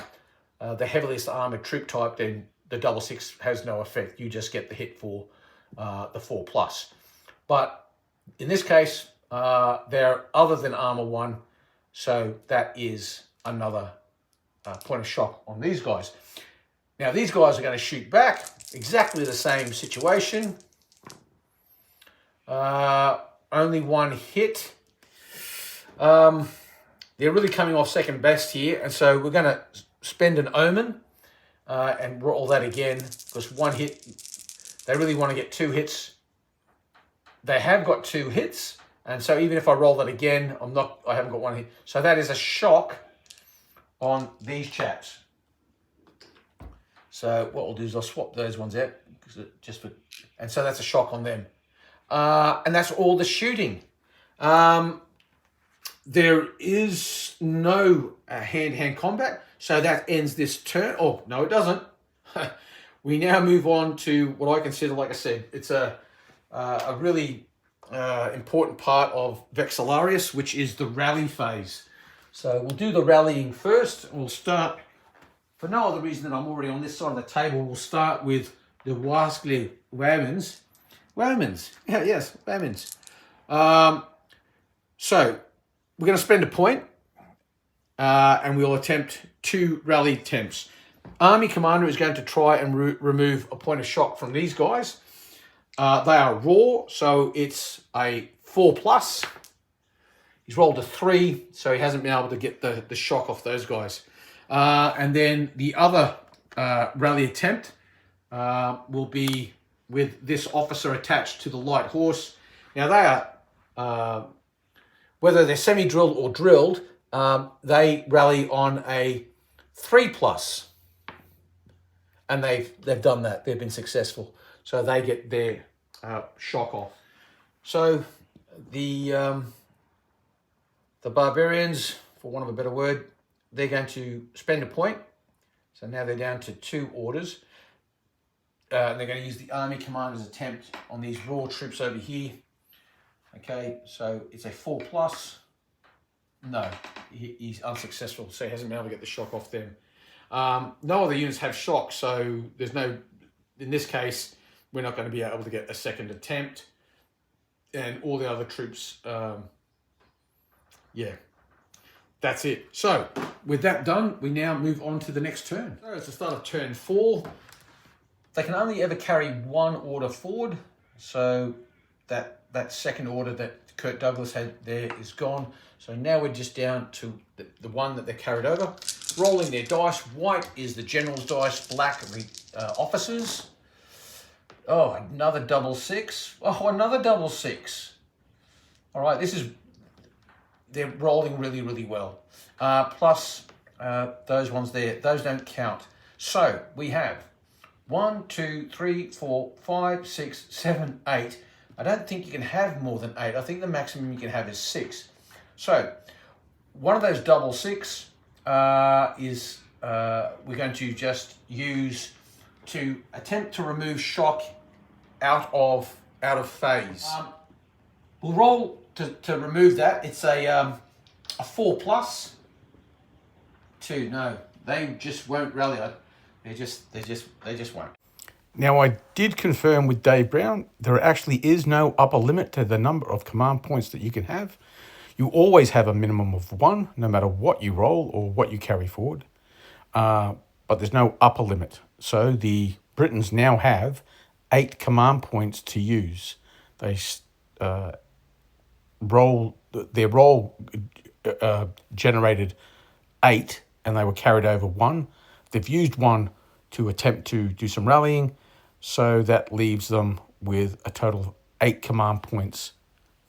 the heaviest armored troop type, then the double 6 has no effect. You just get the hit for the 4+. But in this case, they're other than armor 1, so that is another point of shock on these guys. Now these guys are going to shoot back, exactly the same situation. Only 1 hit. They're really coming off second best here, and so we're going to spend an omen and roll that again because 1 hit. They really want to get 2 hits. They have got 2 hits, and so even if I roll that again, I haven't got 1 hit. So that is a shock on these chaps. So what I'll do is I'll swap those ones out and so that's a shock on them. And that's all the shooting. There is no hand-to-hand combat, so that ends this turn. Oh, no, it doesn't. We now move on to what I consider, like I said, it's a really important part of VEXILLARIUS, which is the rally phase. So we'll do the rallying first. We'll start, for no other reason than I'm already on this side of the table, we'll start with the Waskle Womans. Womans, yeah, yes, Womans. So we're going to spend a point, and we'll attempt 2 rally attempts. Army commander is going to try and remove a point of shock from these guys. They are raw, so it's a 4+. He's rolled a 3, so he hasn't been able to get the shock off those guys. And then the other rally attempt will be with this officer attached to the light horse. Now they are, whether they're semi-drilled or drilled, they rally on a 3+, and they've done that. They've been successful, so they get their shock off. So the barbarians, for want of a better word, they're going to spend a point. So now they're down to 2 orders. They're going to use the army commander's attempt on these raw troops over here. Okay, so it's a 4+. No, he's unsuccessful, so he hasn't been able to get the shock off them. No other units have shock, so there's no, in this case, we're not going to be able to get a second attempt. And all the other troops, yeah, that's it. So with that done, we now move on to the next turn. So it's the start of turn 4. They can only ever carry 1 order forward. So that second order that Kurt Douglas had there is gone. So now we're just down to the one that they carried over. Rolling their dice. White is the general's dice, black the officers. Oh, another double 6. Oh, another double 6. All right, they're rolling really, really well. Plus those ones there, those don't count. So we have 1, 2, 3, 4, 5, 6, 7, 8. I don't think you can have more than 8. I think the maximum you can have is 6. So one of those double 6 is we're going to just use to attempt to remove shock out of phase. We'll roll to remove that. It's a 4+. 2. No, they just won't rally. They just won't. Now, I did confirm with Dave Brown, there actually is no upper limit to the number of command points that you can have. You always have a minimum of 1, no matter what you roll or what you carry forward. But there's no upper limit. So the Britons now have 8 command points to use. They their roll generated 8, and they were carried over 1. They've used 1 to attempt to do some rallying, so that leaves them with a total of 8 command points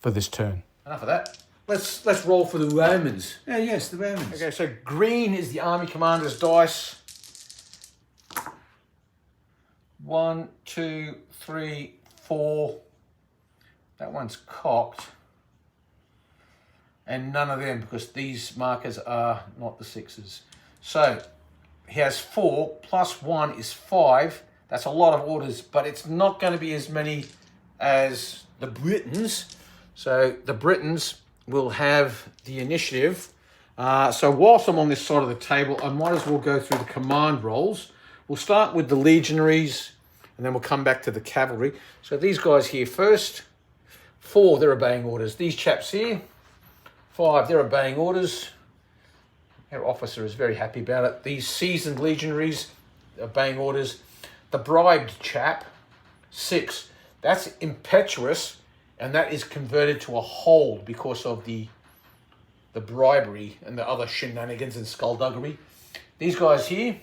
for this turn. Enough of that. Let's roll for the Romans. Yeah, yes, the Romans. Okay, so green is the army commander's dice. 1, 2, 3, 4. That one's cocked. And none of them, because these markers are not the 6s. So he has 4 plus 1 is 5. That's a lot of orders, but it's not going to be as many as the Britons. So the Britons will have the initiative. So whilst I'm on this side of the table, I might as well go through the command rolls. We'll start with the legionaries, and then we'll come back to the cavalry. So these guys here first. 4, they're obeying orders. These chaps here, 5, they're obeying orders. Our officer is very happy about it. These seasoned legionaries, obeying orders. The bribed chap, 6, that's impetuous, and that is converted to a hold because of the bribery and the other shenanigans and skullduggery. These guys here,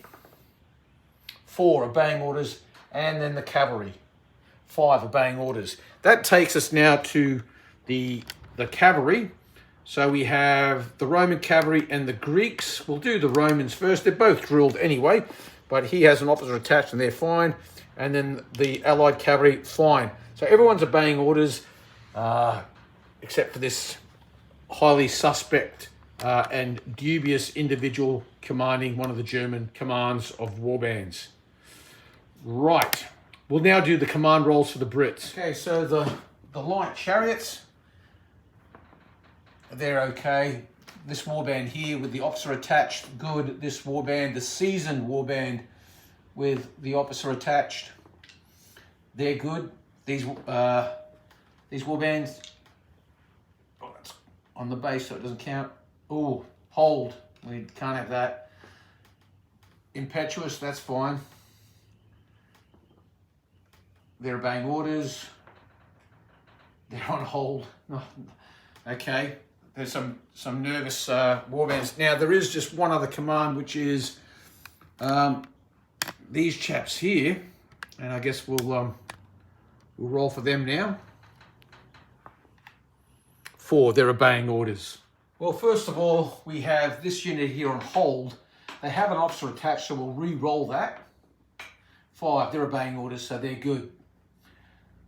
4, obeying orders, and then the cavalry, 5, obeying orders. That takes us now to the cavalry. So we have the Roman cavalry and the Greeks. We'll do the Romans first. They're both drilled anyway, but he has an officer attached and they're fine. And then the Allied cavalry, fine. So everyone's obeying orders, except for this highly suspect and dubious individual commanding one of the German commands of warbands. Right. We'll now do the command rolls for the Brits. Okay, so the light chariots, they're okay. This warband here with the officer attached, good. This warband, the seasoned warband with the officer attached, they're good. These warbands, oh, that's on the base so it doesn't count. Oh, hold, we can't have that. Impetuous, that's fine. They're obeying orders. They're on hold. Okay. There's some nervous warbands. Now, there is just one other command, which is these chaps here, and I guess we'll roll for them now. 4, they're obeying orders. Well, first of all, we have this unit here on hold. They have an officer attached, so we'll re-roll that. 5, they're obeying orders, so they're good.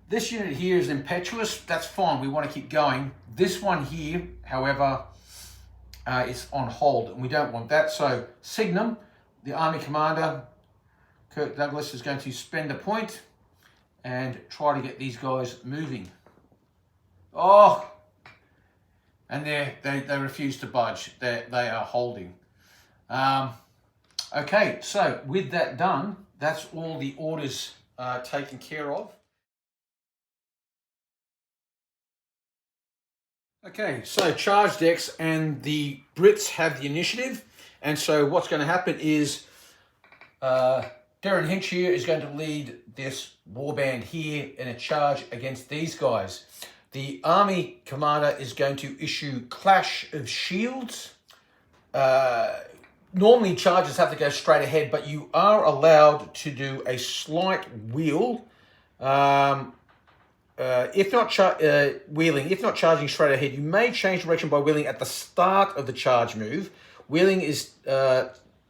This unit here is impetuous. That's fine. We want to keep going. This one here, however, is on hold, and we don't want that. So Signum, the Army Commander, Kirk Douglas, is going to spend a point and try to get these guys moving. Oh, and they refuse to budge. They are holding. Okay, so with that done, that's all the orders taken care of. Okay, so charge decks, and the Brits have the initiative. And so what's going to happen is Darren Hinch here is going to lead this warband here in a charge against these guys. The Army Commander is going to issue Clash of Shields. Normally charges have to go straight ahead, but you are allowed to do a slight wheel. If not wheeling, if not charging straight ahead, you may change direction by wheeling at the start of the charge move. Wheeling is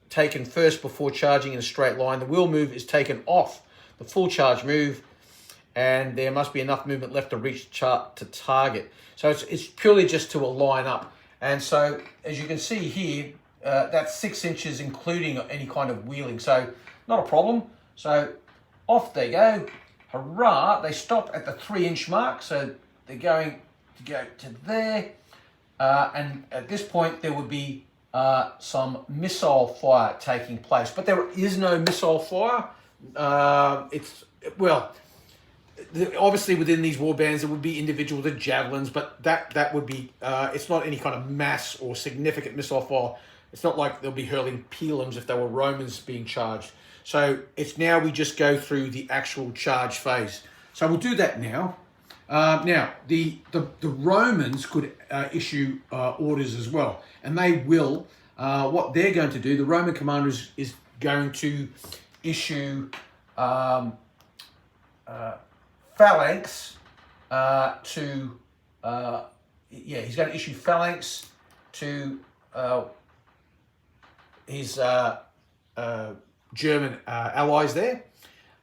taken first before charging in a straight line. The wheel move is taken off the full charge move, and there must be enough movement left to reach to target. So it's purely just to align up. And so, as you can see here, that's 6 inches, including any kind of wheeling. So not a problem. So off they go. Hurrah, they stop at the 3-inch mark, so they're going to go to there. And at this point, there would be some missile fire taking place. But there is no missile fire. Obviously within these war bands, there would be individual javelins, but that would be, it's not any kind of mass or significant missile fire. It's not like they'll be hurling pilums if they were Romans being charged. So it's now we just go through the actual charge phase. So we'll do that now. Now, the Romans could issue orders as well, and they will. What they're going to do, the Roman commander is going to issue phalanx to, he's going to issue phalanx to his German allies there,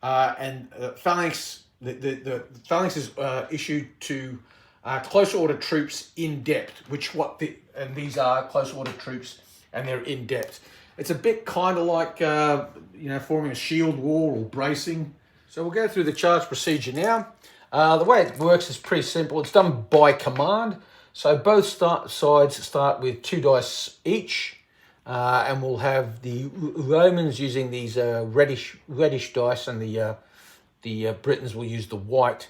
and phalanx. The phalanx is issued to close order troops in depth, and these are close order troops, and they're in depth. It's a bit kind of like forming a shield wall or bracing. So we'll go through the charge procedure now. The way it works is pretty simple. It's done by command. So both sides start with 2 dice each. And we'll have the Romans using these reddish dice, and the Britons will use the white.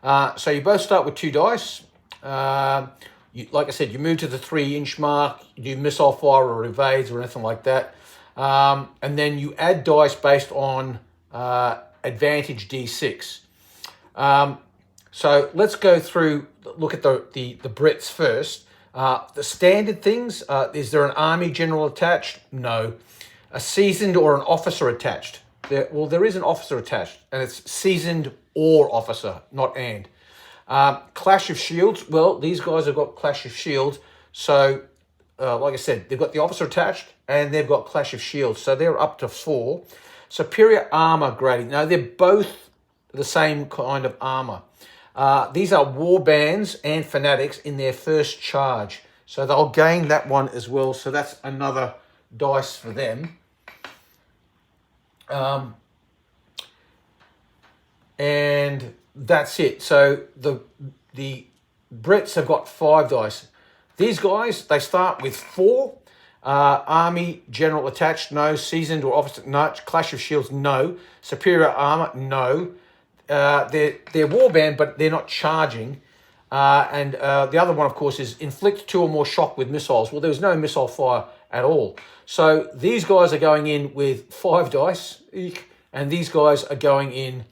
So you both start with 2 dice. Like I said, you move to the 3-inch mark. You do missile fire or evades or anything like that, and then you add dice based on advantage D6. So let's go through. Look at the Brits first. The standard things, is there an army general attached? No. A seasoned or an officer attached? There is an officer attached, and it's seasoned or officer, not and. Clash of Shields, well, these guys have got Clash of Shields, so like I said, they've got the officer attached, and they've got Clash of Shields, so they're up to 4. Superior armor grading, now they're both the same kind of armor. These are war bands and fanatics in their first charge. So they'll gain that one as well. So that's another dice for them. And that's it. So the Brits have got 5 dice. These guys, they start with 4. Army general attached, no. Seasoned or officer, no. Clash of Shields, no. Superior armor, no. They're warband, but they're not charging. And the other one, of course, is inflict 2 or more shock with missiles. Well, there was no missile fire at all. So these guys are going in with 5 dice, and these guys are going in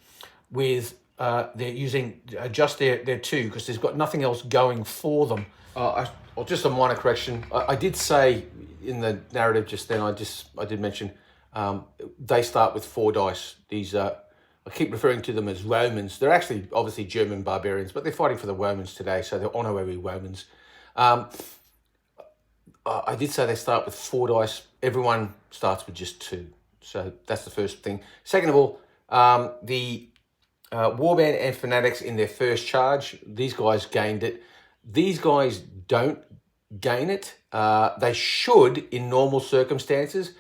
with, they're using just their 2, because there's got nothing else going for them. Just a minor correction. I did say in the narrative just then, I did mention they start with 4 dice. These I keep referring to them as Romans. They're actually obviously German barbarians, but they're fighting for the Romans today, so they're honorary Romans. I did say they start with 4 dice. Everyone starts with just 2. So that's the first thing. Second of all, the Warband and Fanatics in their first charge, these guys gained it. These guys don't gain it. They should in normal circumstances.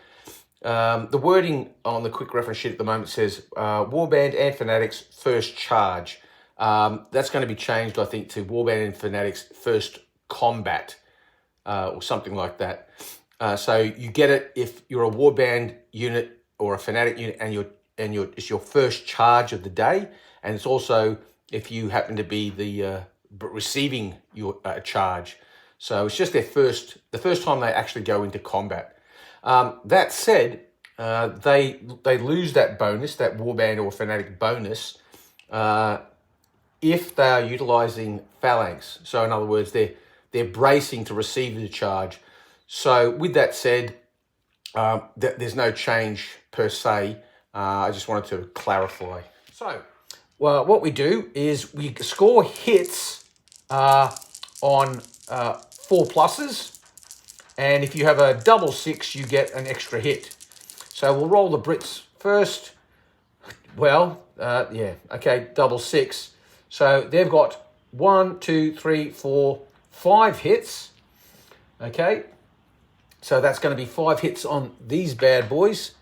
The wording on the quick reference sheet at the moment says Warband and Fanatics first charge. That's going to be changed, I think, to Warband and Fanatics first combat, or something like that. So you get it if you're a Warband unit or a Fanatic unit, and it's your first charge of the day, and it's also if you happen to be the receiving your charge. So it's just the first time they actually go into combat. That said, they lose that bonus, that Warband or Fanatic bonus, if they are utilizing phalanx. So in other words, they're bracing to receive the charge. So with that said, there's no change per se. I just wanted to clarify. So, well, what we do is we score hits on 4 pluses, and if you have a double 6, you get an extra hit. So we'll roll the Brits first. Well, double 6. So they've got 1, 2, 3, 4, 5 hits. Okay, so that's going to be 5 hits on these bad boys.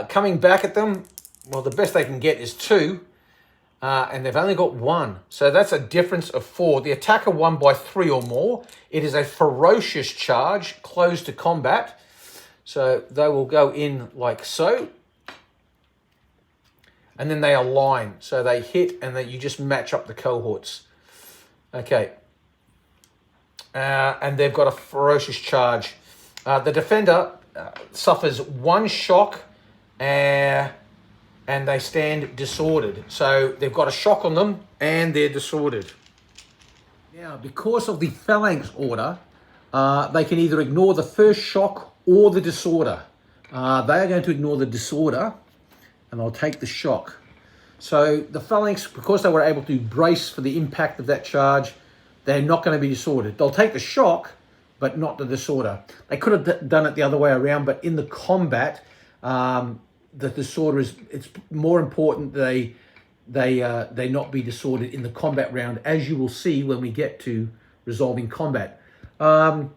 Coming back at them, well, the best they can get is 2. And they've only got 1. So that's a difference of 4. The attacker won by 3 or more. It is a ferocious charge, close to combat. So they will go in like so. And then they align. So they hit and then you just match up the cohorts. Okay. And they've got a ferocious charge. The defender suffers 1 shock and they stand disordered. So they've got a shock on them and they're disordered. Now, because of the phalanx order, they can either ignore the first shock or the disorder. They are going to ignore the disorder and they'll take the shock. So the phalanx, because they were able to brace for the impact of that charge, they're not going to be disordered. They'll take the shock, but not the disorder. They could have done it the other way around, but in the combat, the disorder it's more important they not be disordered in the combat round, as you will see when we get to resolving combat. Now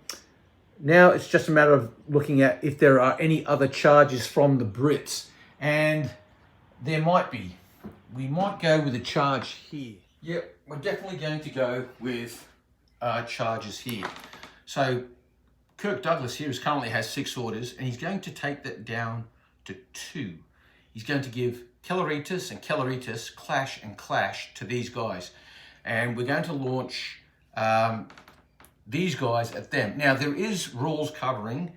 it's just a matter of looking at if there are any other charges from the Brits, and there might be. We might go with a charge here. Yep, we're definitely going to go with charges here. So Kirk Douglas here currently has 6 orders, and he's going to take that down to 2. He's going to give Kelleritis and Kelleritis clash and clash to these guys, and we're going to launch these guys at them. Now there is rules covering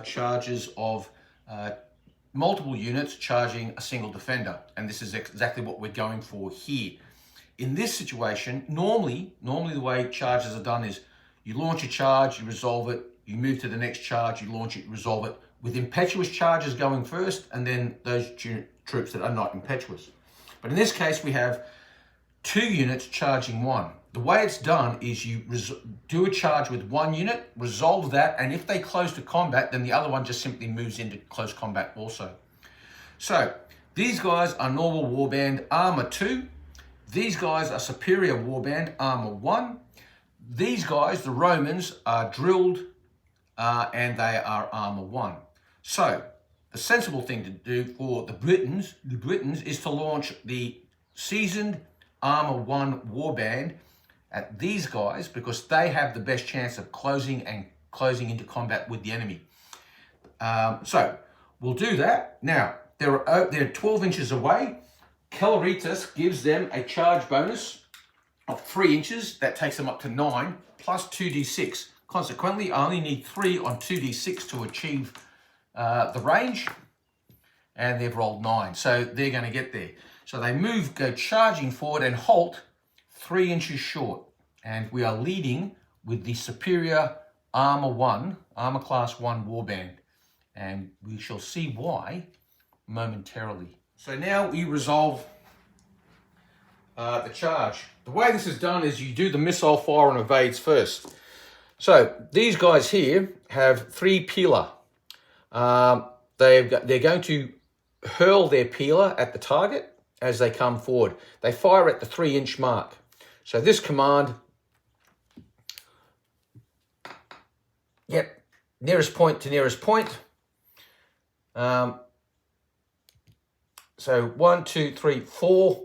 charges of multiple units charging a single defender, and this is exactly what we're going for here. In this situation, normally the way charges are done is you launch a charge, you resolve it, you move to the next charge, you launch it, you resolve it, with impetuous charges going first, and then those troops that are not impetuous. But in this case, we have 2 units charging 1. The way it's done is you do a charge with 1 unit, resolve that, and if they close to combat, then the other one just simply moves into close combat also. So these guys are normal warband armor 2. These guys are superior warband armor 1. These guys, the Romans, are drilled and they are armor 1. So the sensible thing to do for the Britons is to launch the seasoned armor 1 warband at these guys, because they have the best chance of closing into combat with the enemy. So we'll do that. Now they're 12 inches away. Kelleritis gives them a charge bonus of 3 inches. That takes them up to 9 plus 2d6. Consequently, I only need 3 on 2d6 to achieve the range, and they've rolled 9, so they're going to get there. So they go charging forward and halt 3 inches short, and we are leading with the superior armor class 1 warband, and we shall see why momentarily. So now we resolve the charge. The way this is done is you do the missile fire and evades first. So these guys here have 3 peeler. They're going to hurl their peeler at the target as they come forward. They fire at the 3-inch mark. So this command, yep, nearest point to nearest point. So 1, 2, 3, 4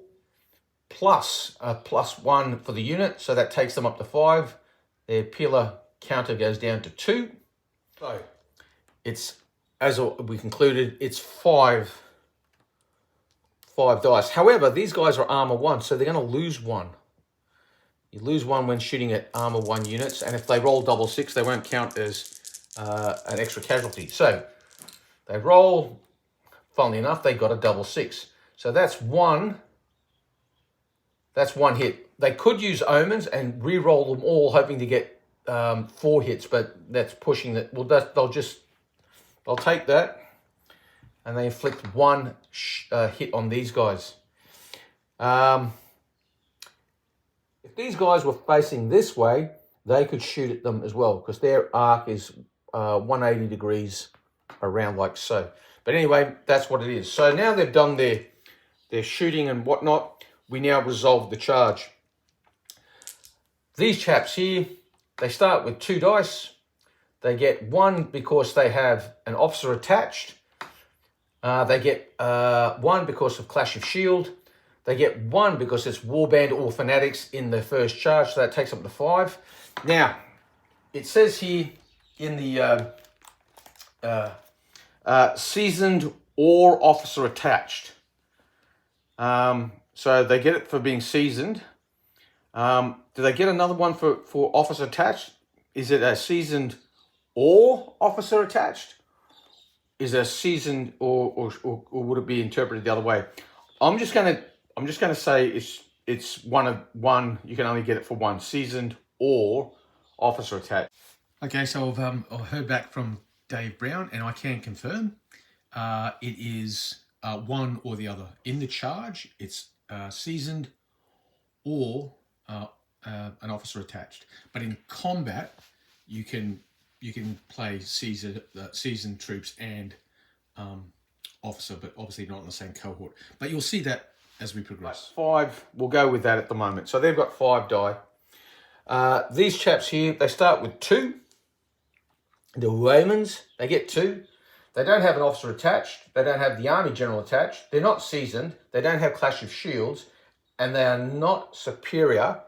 plus +1 for the unit. So that takes them up to 5. Their peeler counter goes down to 2. So it's, as we concluded, it's 5 dice. However, these guys are armor 1, so they're going to lose 1. You lose 1 when shooting at armor 1 units, and if they roll double 6, they won't count as an extra casualty. So they roll, funnily enough, they got a double 6. So that's one hit. They could use omens and re-roll them all, hoping to get 4 hits, but that's pushing it. Well, they'll take that, and they inflict 1 hit on these guys. If these guys were facing this way, they could shoot at them as well, because their arc is 180 degrees around like so. But anyway, that's what it is. So now they've done their shooting and whatnot, we now resolve the charge. These chaps here, they start with 2 dice. They get 1 because they have an officer attached. They get 1 because of Clash of Shield. They get 1 because it's Warband or Fanatics in the first charge, so that takes up to 5. Now, it says here in the seasoned or officer attached. So they get it for being seasoned. Do they get another one for officer attached? Is it a seasoned or officer attached? Is it a seasoned or would it be interpreted the other way? I'm just gonna say it's one of one. You can only get it for 1, seasoned or officer attached. Okay, so I've heard back from Dave Brown, and I can confirm it is one or the other. In the charge, it's seasoned or an officer attached. But in combat, you can play seasoned troops and officer, but obviously not in the same cohort. But you'll see that as we progress. 5, we'll go with that at the moment. So they've got 5 die. These chaps here, they start with 2. The Romans, they get 2. They don't have an officer attached. They don't have the army general attached. They're not seasoned. They don't have Clash of Shields. And they are not superior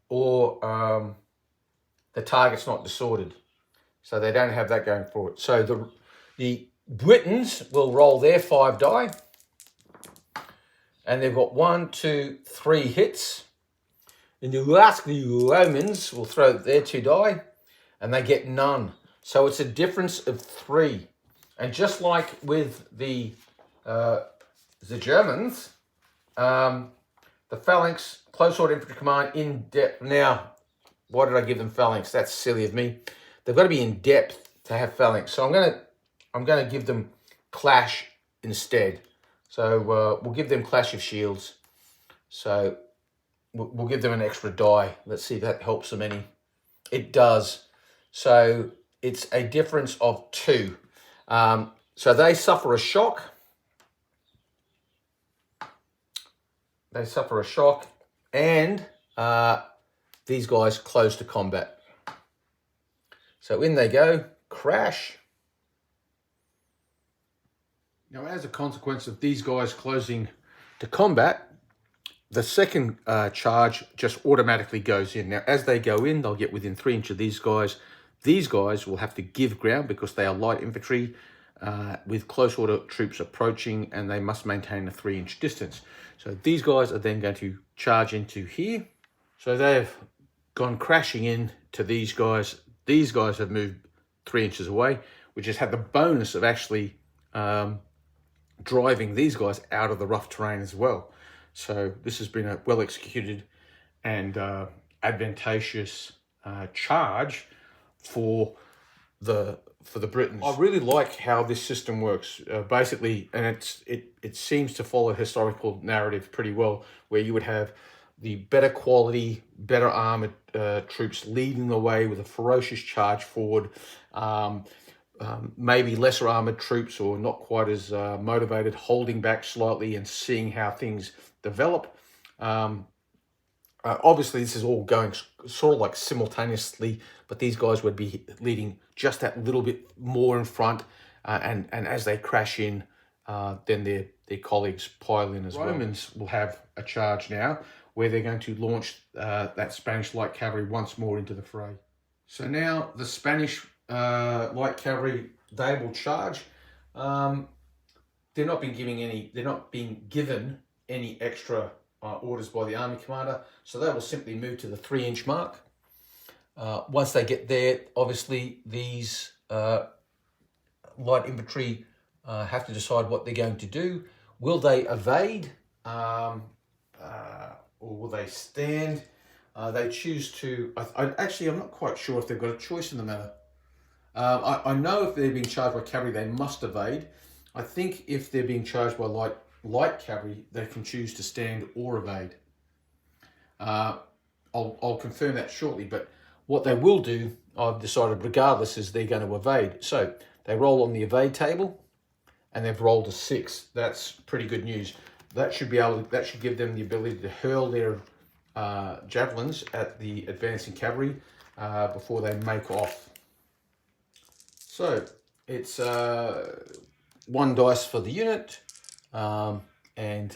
or the target's not disordered. So they don't have that going for it. So the Britons will roll their 5 die. And they've got 1, 2, 3 hits. And the Romans will throw their 2 die. And they get none. So it's a difference of 3. And just like with the Germans, the phalanx, close order infantry command, in depth. Now, why did I give them phalanx? That's silly of me. They've got to be in depth to have phalanx. So I'm gonna give them clash instead. So we'll give them Clash of Shields. So we'll give them an extra die. Let's see if that helps them any. It does. So it's a difference of 2. So they suffer a shock. They suffer a shock, and these guys close to combat. So in they go, crash. Now, as a consequence of these guys closing to combat, the second charge just automatically goes in. Now, as they go in, they'll get within 3 inches of these guys. These guys will have to give ground because they are light infantry with close order troops approaching, and they must maintain a 3-inch distance. So these guys are then going to charge into here. So they've gone crashing in to these guys. These guys have moved 3 inches away, which has had the bonus of actually driving these guys out of the rough terrain as well. So this has been a well executed and advantageous charge for the for the Britons. I really like how this system works. Basically, and it seems to follow historical narrative pretty well, where you would have the better quality, better armored troops leading the way with a ferocious charge forward. Maybe lesser armored troops or not quite as motivated, holding back slightly and seeing how things develop. Obviously, this is all going sort of like simultaneously, but these guys would be leading just that little bit more in front, and as they crash in, then their colleagues pile in as well. Romans will have a charge now where they're going to launch that Spanish light cavalry once more into the fray. So now the Spanish light cavalry, they will charge. They're not being given any extra orders by the army commander, so they will simply move to the 3-inch mark. Once they get there, obviously these light infantry have to decide what they're going to do. Will they evade or will they stand? They choose to. I'm not quite sure if they've got a choice in the matter. I know if they're being charged by cavalry, they must evade. I think if they're being charged by light cavalry, they can choose to stand or evade. I'll confirm that shortly, but what they will do, I've decided regardless, is they're going to evade. So they roll on the evade table and they've rolled a 6. That's pretty good news. That should give them the ability to hurl their javelins at the advancing cavalry before they make off. So it's 1 dice for the unit, and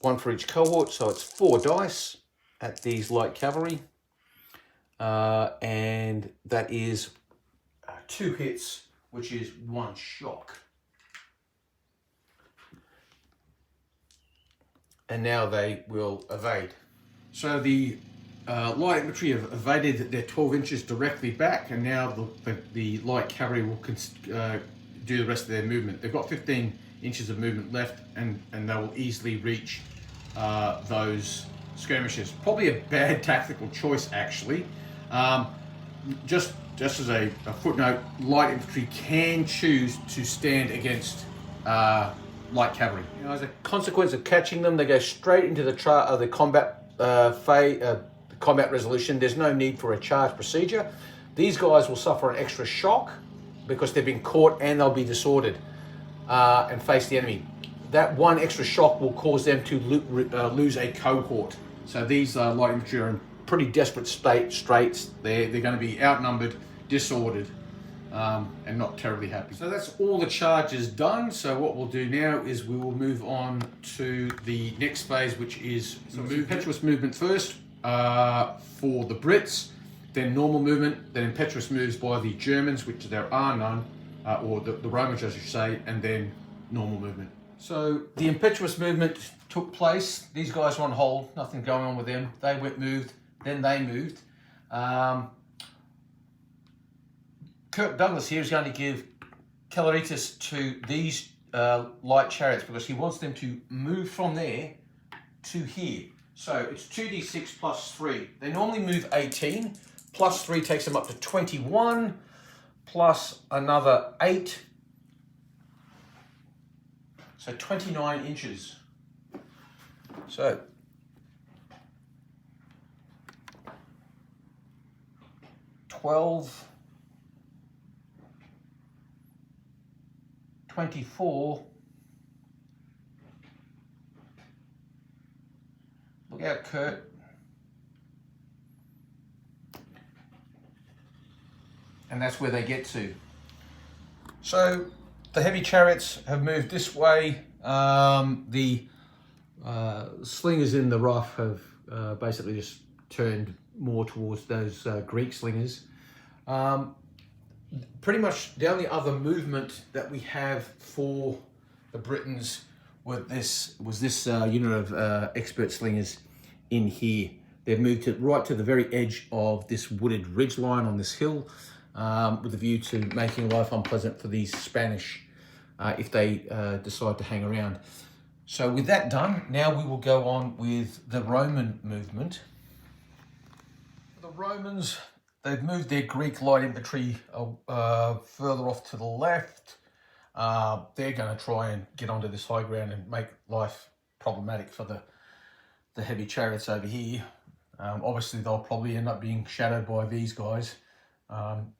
1 for each cohort, so it's 4 dice at these light cavalry, and that is 2 hits, which is 1 shock. And now they will evade. So the light infantry have evaded their 12 inches directly back, and now the light cavalry will do the rest of their movement. They've got 15 inches of movement left, and they will easily reach those skirmishers. Probably a bad tactical choice, actually. Just as a footnote, light infantry can choose to stand against light cavalry. You know, as a consequence of catching them, they go straight into the combat resolution. There's no need for a charge procedure. These guys will suffer an extra shock because they've been caught, and they'll be disordered and face the enemy. That 1 extra shock will cause them to lose a cohort. So these light infantry are in pretty desperate straits. They're going to be outnumbered, disordered, and not terribly happy. So that's all the charges done. So what we'll do now is we will move on to the next phase, which is impetuous movement first for the Brits, then normal movement, then impetuous moves by the Germans, which there are none, or the Romans, I should say, and then normal movement. So the impetuous movement took place. These guys were on hold, nothing going on with them. They moved, then they moved. Kirk Douglas here is going to give Celeritis to these light chariots because he wants them to move from there to here. So it's 2d6 plus 3. They normally move 18. Plus 3 takes them up to 21. Plus another 8. So 29 inches. So $12, 24. Look out, Kurt. And that's where they get to. So the heavy chariots have moved this way. The slingers in the rough have basically just turned more towards those Greek slingers. Pretty much the only other movement that we have for the Britons was this unit of expert slingers in here. They've moved right to the very edge of this wooded ridge line on this hill with a view to making life unpleasant for these Spanish if they decide to hang around. So with that done, now we will go on with the Roman movement. The Romans, they've moved their Greek light infantry further off to the left. They're going to try and get onto this high ground and make life problematic for the heavy chariots over here. Obviously, they'll probably end up being shadowed by these guys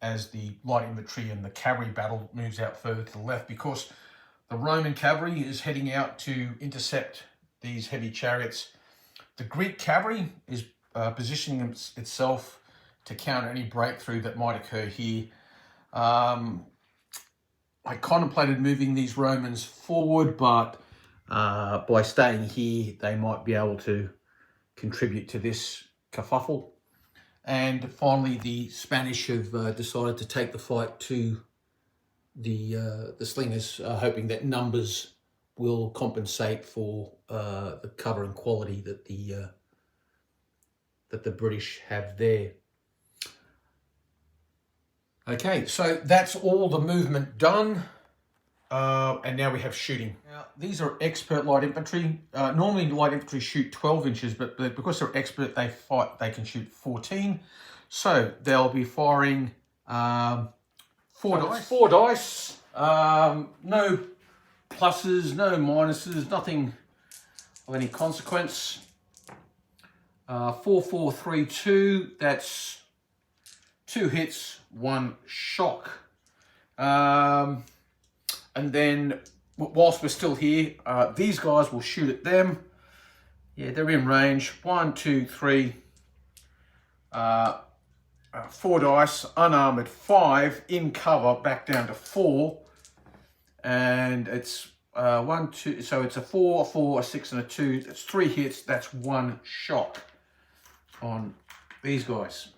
as the light infantry and the cavalry battle moves out further to the left, because the Roman cavalry is heading out to intercept these heavy chariots. The Greek cavalry is positioning itself to counter any breakthrough that might occur here. I contemplated moving these Romans forward, but by staying here, they might be able to contribute to this kerfuffle. And finally, the Spanish have decided to take the fight to the slingers, hoping that numbers will compensate for the cover and quality that the British have there. Okay, so that's all the movement done, and now we have shooting. Now, these are expert light infantry. Normally light infantry shoot 12 inches, but because they're expert, they can shoot 14. So they'll be firing 4 dice. 4 dice. No pluses, no minuses, nothing of any consequence. 4, 4, 3, 2. That's 2 hits, 1 shock. And then, whilst we're still here, these guys will shoot at them. Yeah, they're in range. 1, 2, 3, 4 dice, unarmored, 5 in cover, back down to 4, and it's 1, 2. So it's a 4, a 4, a 6, and a 2. That's 3 hits. That's 1 shock on these guys.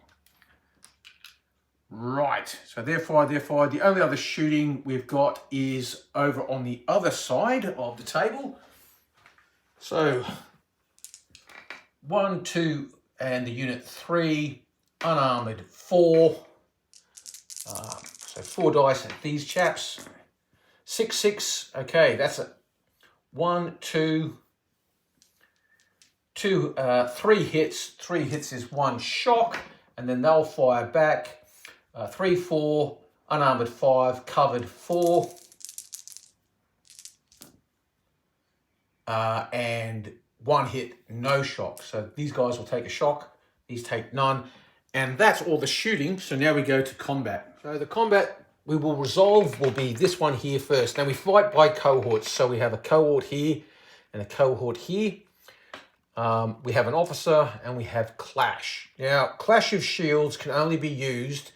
Right, so they're fired, they're fired. The only other shooting we've got is over on the other side of the table. So 1, 2, and the unit 3, unarmored, 4. So 4 dice at these chaps. 6, 6. Okay, that's a 1, 2, 3 hits. 3 hits is 1 shock, and then they'll fire back. 3, 4, unarmored, 5, covered, 4. And 1 hit, no shock. So these guys will take a shock. These take none. And that's all the shooting. So now we go to combat. So the combat we will resolve will be this one here first. Now we fight by cohorts. So we have a cohort here and a cohort here. We have an officer and we have clash. Now, clash of shields can only be used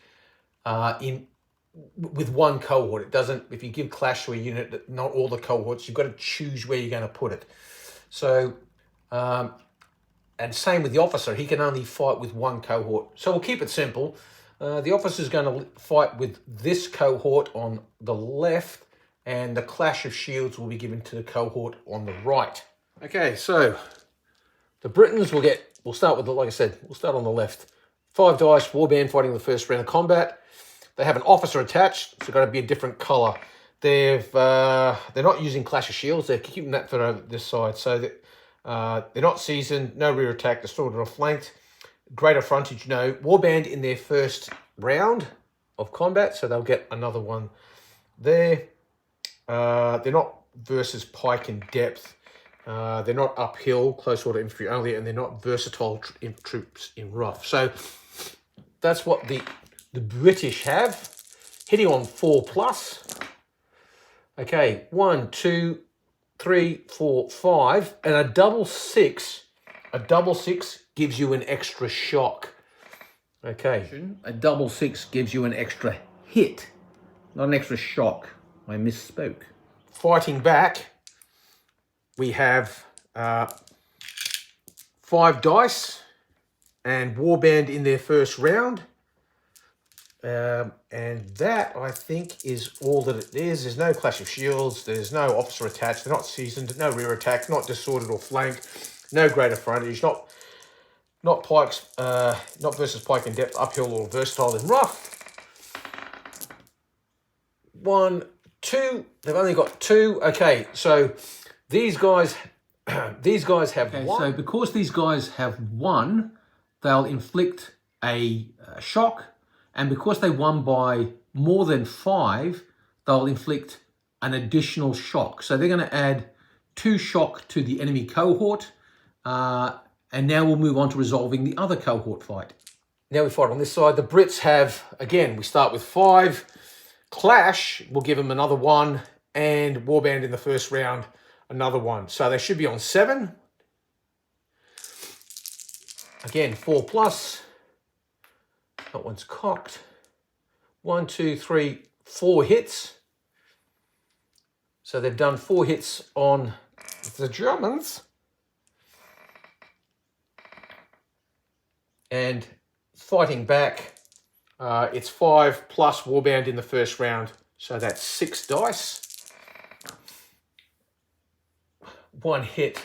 with one cohort. It doesn't, if you give clash to a unit, not all the cohorts, you've got to choose where you're going to put it. So, and same with the officer, he can only fight with one cohort. So we'll keep it simple. The officer is going to fight with this cohort on the left, and the clash of shields will be given to the cohort on the right. Okay, so the Britons we'll start with, like I said, we'll start on the left. 5 dice, warband fighting the first round of combat. They have an officer attached, so it's got to be a different colour. They're not using Clash of Shields, they're keeping that for this side. So they're not seasoned, no rear attack, distorted or flanked. Greater frontage, no. Warband in their first round of combat, so they'll get another one there. They're not versus pike in depth. They're not uphill, close order infantry only, and they're not versatile troops in rough. So that's what the British have. Hitting on 4+. Okay, 1, 2, 3, 4, 5, and a double 6. A double 6 gives you an extra shock. Okay, a double 6 gives you an extra hit, not an extra shock. I misspoke. Fighting back, we have 5 dice and warband in their first round. And that, I think, is all that it is. There's no Clash of Shields. There's no officer attached. They're not seasoned. No rear attack. Not disordered or flanked. No greater frontage. Not pikes. Not versus pike in depth, uphill or versatile in rough. 1, 2. They've only got 2. Okay, so these guys have 1. So because these guys have 1, they'll inflict a shock. And because they won by more than 5, they'll inflict an additional shock. So they're going to add 2 shock to the enemy cohort. And now we'll move on to resolving the other cohort fight. Now we fight on this side. The Brits have, again, we start with 5. Clash will give them another 1. And Warband in the first round, another 1. So they should be on 7. Again, 4+. That one's cocked. 1, 2, 3, 4 hits. So they've done 4 hits on the Germans. And fighting back, it's 5 plus Warband in the first round. So that's 6 dice. 1 hit.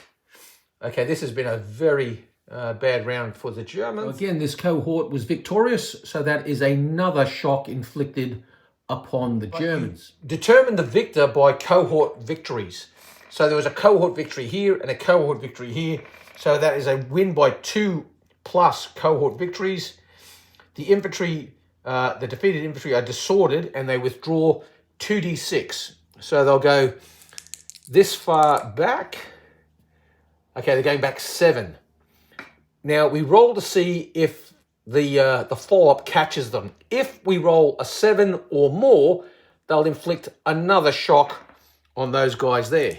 Okay, this has been a very bad round for the Germans. So again, this cohort was victorious, so that is another shock inflicted upon the Germans. Determine the victor by cohort victories. So there was a cohort victory here and a cohort victory here. So that is a win by 2 plus cohort victories. The infantry, the defeated infantry are disordered and they withdraw 2d6. So they'll go this far back. Okay, they're going back 7. Now we roll to see if the follow-up catches them. If we roll a 7 or more, they'll inflict another shock on those guys there.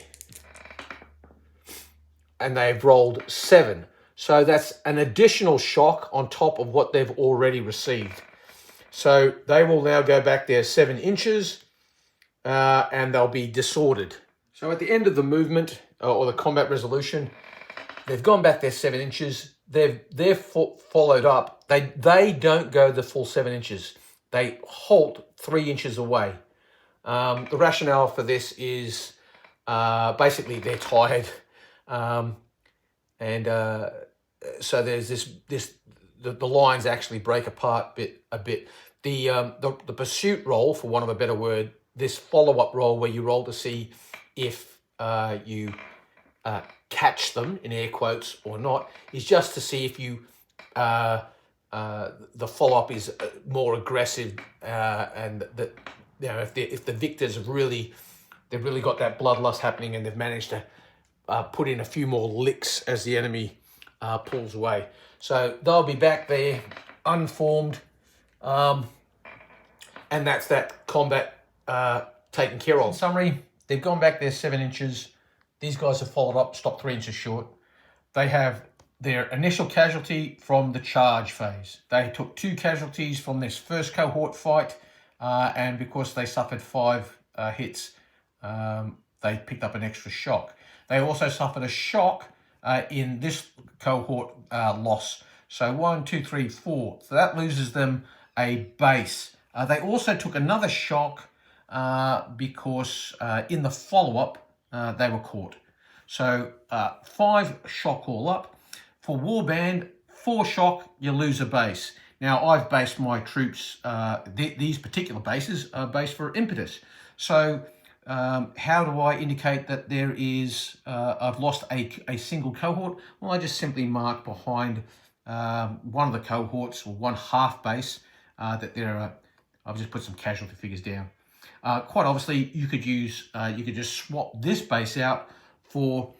And they've rolled 7. So that's an additional shock on top of what they've already received. So they will now go back there 7 inches and they'll be disordered. So at the end of the movement or the combat resolution, they've gone back there 7 inches. They're followed up. They don't go the full 7 inches. They halt 3 inches away. The rationale for this is basically they're tired, so there's the lines actually break apart a bit. The pursuit roll, for want of a better word, this follow-up roll where you roll to see if you catch them, in air quotes, or not, is just to see if you the follow-up is more aggressive and that, you know, if the victors have really got that bloodlust happening and they've managed to put in a few more licks as the enemy pulls away. So they'll be back there unformed, and that's that combat taken care of. In summary, they've gone back there 7 inches. These guys have followed up, stopped 3 inches short. They have their initial casualty from the charge phase. They took 2 casualties from this first cohort fight, and because they suffered 5 hits, they picked up an extra shock. They also suffered a shock in this cohort loss. So 1, 2, 3, 4. So that loses them a base. They also took another shock because in the follow-up, they were caught. So 5 shock all up. For Warband, 4 shock, you lose a base. Now, I've based my troops, these particular bases are based for impetus. So how do I indicate that there is, I've lost a single cohort? Well, I just simply mark behind one of the cohorts, or one half base, that there are, I've just put some casualty figures down. Quite obviously, you could use, you could just swap this base out for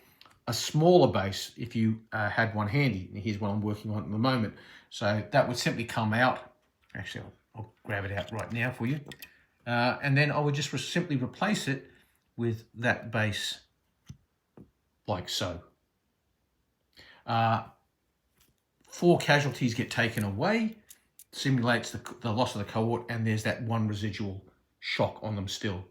a smaller base if you had one handy. Here's what I'm working on at the moment. So that would simply come out. Actually, I'll grab it out right now for you. And then I would just simply replace it with that base like so. 4 casualties get taken away, simulates the loss of the cohort, and there's that 1 residual shock on them still.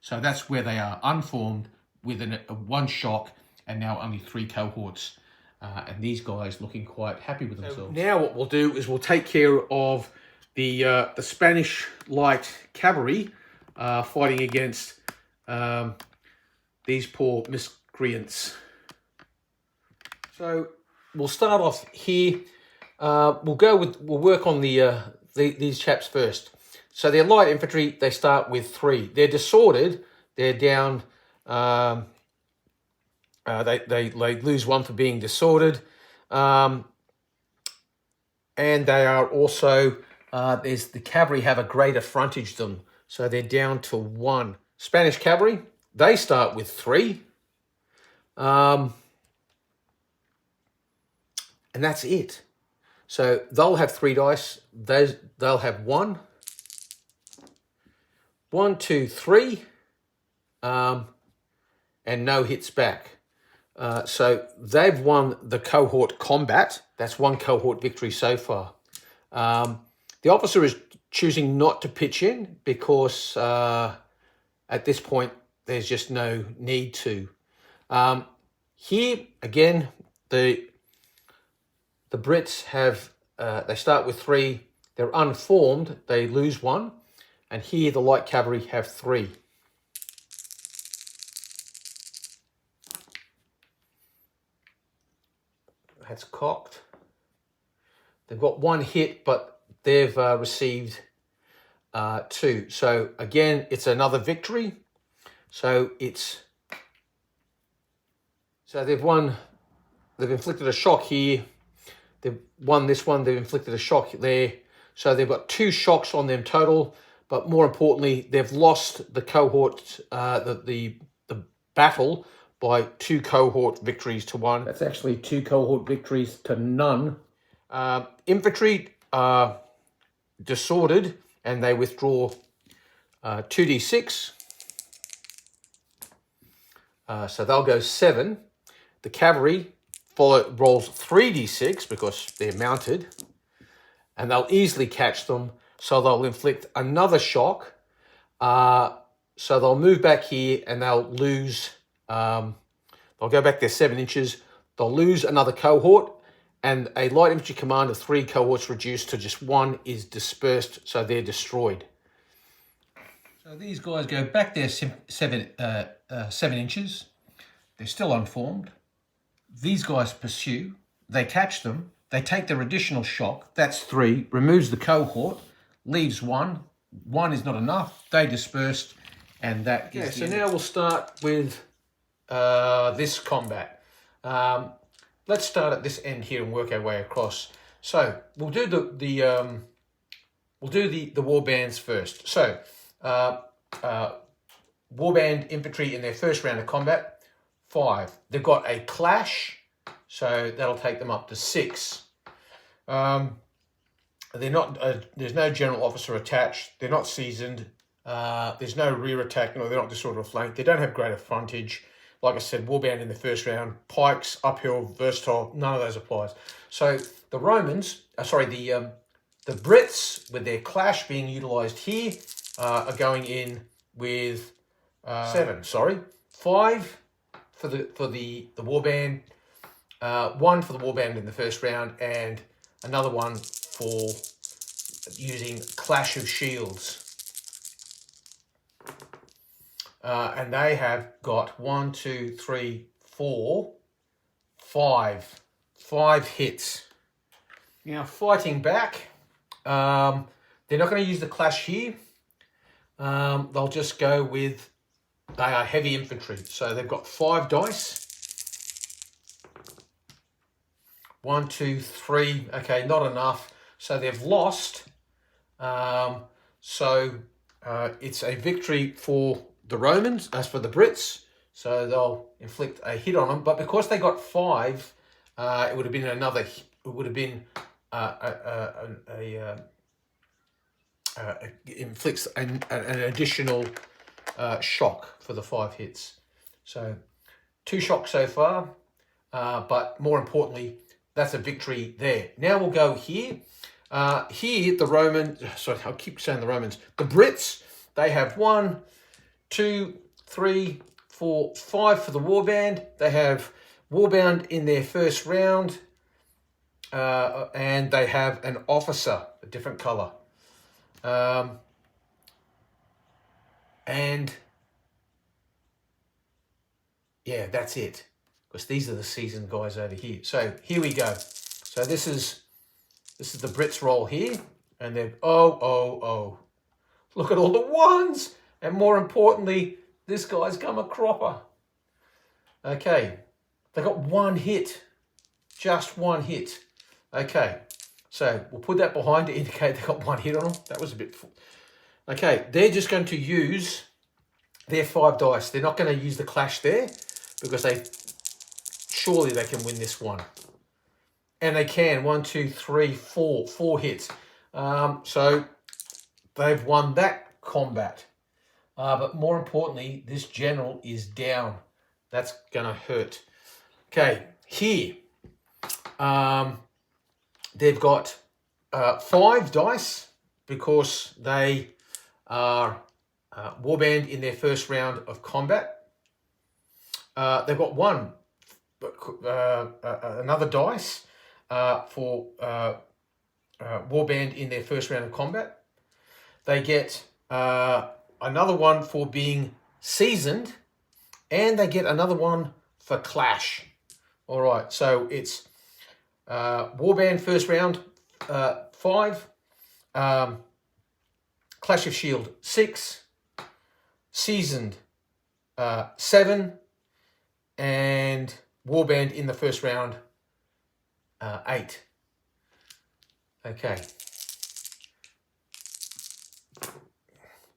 So that's where they are unformed with a 1 shock, and now only 3 cohorts. And these guys looking quite happy with themselves. So now what we'll do is we'll take care of the Spanish light cavalry fighting against these poor miscreants. So we'll start off here. We'll work on these chaps first. So they're light infantry. They start with 3. They're disordered. They're down. They lose 1 for being disordered, and they are also there's the cavalry have a greater frontage than them, so they're down to 1. Spanish cavalry, they start with 3. And that's it. So they'll have 3 dice. They'll have 1, 2, 3, and no hits back. So they've won the cohort combat. That's 1 cohort victory so far. The officer is choosing not to pitch in because at this point there's just no need to. Here again, the Brits have they start with 3. They're unformed. They lose 1, and here the light cavalry have 3. That's cocked. They've got 1 hit, but they've received 2. So again, it's another victory. So they've won. They've inflicted a shock here. They've won this one. They've inflicted a shock there. So they've got 2 shocks on them total. But more importantly, they've lost the cohort, the battle by 2 cohort victories to 1. That's actually 2 cohort victories to none. Infantry are disordered and they withdraw 2d6. So they'll go 7. The cavalry rolls 3d6 because they're mounted, and they'll easily catch them. So they'll inflict another shock. So they'll move back here and they'll lose. They'll go back there 7 inches. They'll lose another cohort, and a light infantry command of 3 cohorts reduced to just 1 is dispersed. So they're destroyed. So these guys go back there 7 inches. They're still unformed. These guys pursue. They catch them. They take their additional shock. That's 3. Removes the cohort. Leaves 1. 1 is not enough. They dispersed. And that is so now we'll start with this combat. Let's start at this end here and work our way across. So we'll do the war bands first. So war band infantry in their first round of combat, 5. They've got a clash, so that'll take them up to 6. They're not. There's no general officer attached. They're not seasoned. There's no rear attack. They're not disorder of flank. They don't have greater frontage. Like I said, warband in the first round. Pikes, uphill, versatile. None of those applies. So the Romans, the Brits, with their clash being utilised here, are going in with 7. 5 for the warband. 1 for the warband in the first round, and another one for using Clash of Shields. And they have got 1, 2, 3, 4, 5. 5 hits. Now fighting back, they're not going to use the clash here. They'll just go with, they are heavy infantry. So they've got 5 dice. 1, 2, 3. Okay, not enough. So they've lost. It's a victory for the Romans, as for the Brits. So they'll inflict a hit on them. But because they got 5, it would have been another. It would have been inflicts an additional shock for the 5 hits. So 2 shocks so far. But more importantly, that's a victory there. Now we'll go here. Here, the Romans, sorry, I'll keep saying the Romans. The Brits, they have 1, 2, 3, 4, 5 for the warband. They have warband in their first round. And they have an officer, a different colour. And yeah, that's it. Because these are the seasoned guys over here. So here we go. So this is the Brits roll here, and they're oh. Look at all the 1s, and more importantly, this guy's come a cropper. Okay, they got 1 hit, just 1 hit. Okay, So we'll put that behind to indicate they got 1 hit on them. That was a bit... Okay, they're just going to use their 5 dice. They're not going to use the clash there because surely they can win this one. And they can. 1, 2, 3, 4. 4 hits. So they've won that combat. But more importantly, this general is down. That's going to hurt. Okay, here. They've got 5 dice because they are warband in their first round of combat. They've got another dice for warband in their first round of combat. They get another one for being seasoned, and they get another one for clash. All right, so it's warband first round 5, clash of shield 6, seasoned 7, and warband in the first round 8. Okay.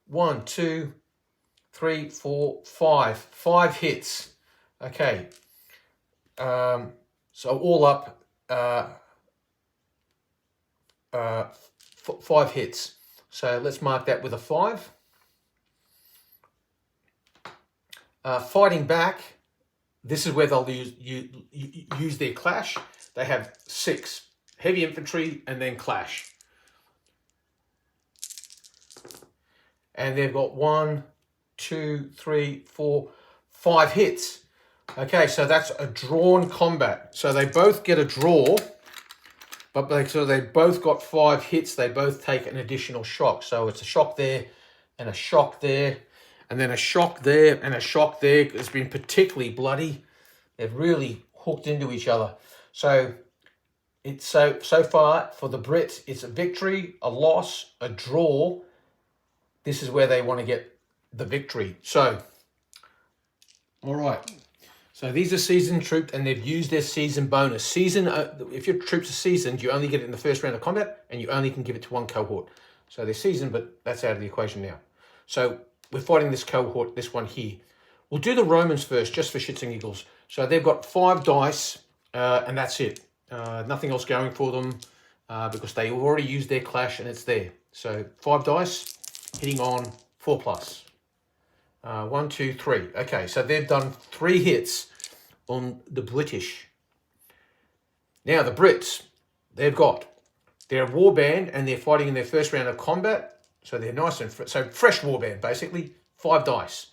1, 2, 3, 4, 5. 5 hits. Okay. So all up 5 hits. So let's mark that with a 5. Fighting back, this is where they'll use their clash. They have 6 heavy infantry and then clash. And they've got 1, 2, 3, 4, 5 hits. Okay, so that's a drawn combat. So they both get a draw, but they both got 5 hits. They both take an additional shock. So it's a shock there and a shock there, and then a shock there and a shock there. It's been particularly bloody. They've really hooked into each other. So it's so far for the Brits, it's a victory, a loss, a draw. This is where they want to get the victory. So, all right. So these are seasoned troops, and they've used their season bonus. If your troops are seasoned, you only get it in the first round of combat, and you only can give it to 1 cohort. So they're seasoned, but that's out of the equation now. So we're fighting this cohort, this one here. We'll do the Romans first, just for shits and giggles. So they've got 5 dice, and that's it. Nothing else going for them because they already used their clash, and it's there. So 5 dice, hitting on 4+. 1, 2, 3. Okay, so they've done 3 hits on the British. Now the Brits, they're warband, and they're fighting in their first round of combat. So they're nice and so fresh warband, basically. 5 dice.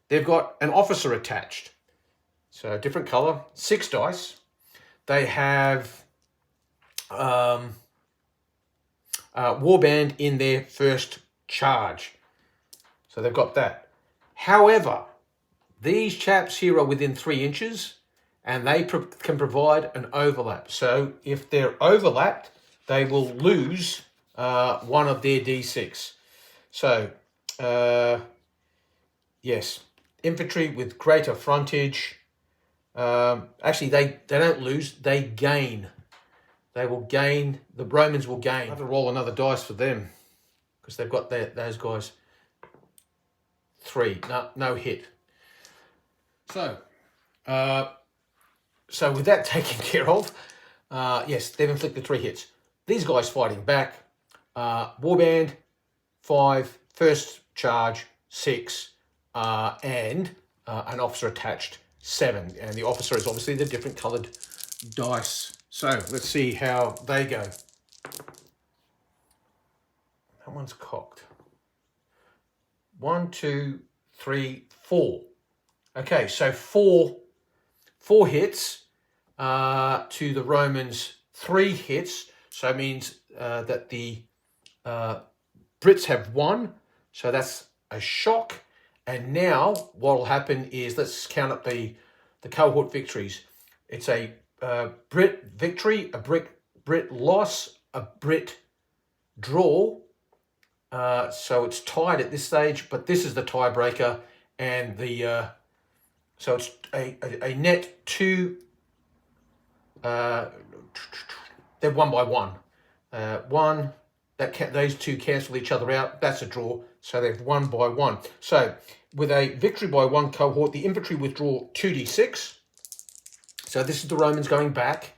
They've got an officer attached. So different color, 6 dice. They have warband in their first charge. So they've got that. However, these chaps here are within 3 inches, and they can provide an overlap. So if they're overlapped, they will lose one of their D6. So, yes, infantry with greater frontage. Actually, they don't lose, they gain. They will gain, the Romans will gain. I have to roll another dice for them because they've got those guys. 3, no hit. So with that taken care of, yes, they've inflicted 3 hits. These guys fighting back, warband 5, first charge 6, and an officer attached 7. And the officer is obviously the different coloured dice. So let's see how they go. That one's cocked. 1, 2, 3, 4. Okay, so 4 hits to the Romans, 3 hits. So it means that the Brits have 1. So that's a shock. And now what will happen is, let's count up the cohort victories. It's a Brit victory, a Brit loss, a Brit draw. So it's tied at this stage, but this is the tiebreaker, and so it's a net 2. They've won by 1. 1. Those two cancel each other out. That's a draw. So they've won by 1. So with a victory by 1 cohort, the infantry withdraw 2d6. So this is the Romans going back,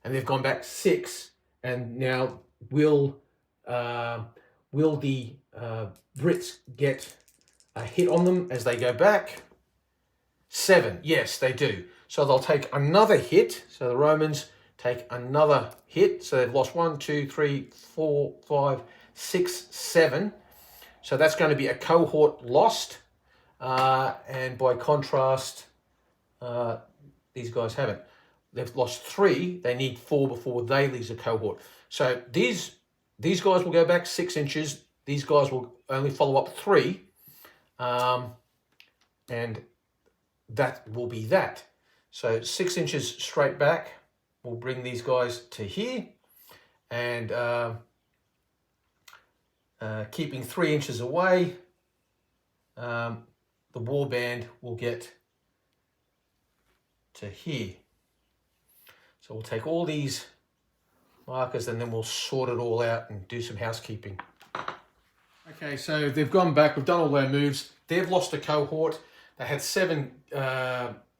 and they've gone back 6. And now will the Brits get a hit on them as they go back? 7. Yes, they do. So they'll take another hit. So the Romans take another hit. So they've lost 1, 2, 3, 4, 5, 6, 7. So that's going to be a cohort lost. And by contrast, these guys haven't. They've lost 3. They need 4 before they lose a cohort. So these guys will go back 6 inches. These guys will only follow up 3. And that will be that. So 6 inches straight back will bring these guys to here. And keeping 3 inches away, the warband will get to here. So we'll take all these markers and then we'll sort it all out and do some housekeeping. Okay, so they've gone back, we've done all their moves. They've lost a cohort. They had 7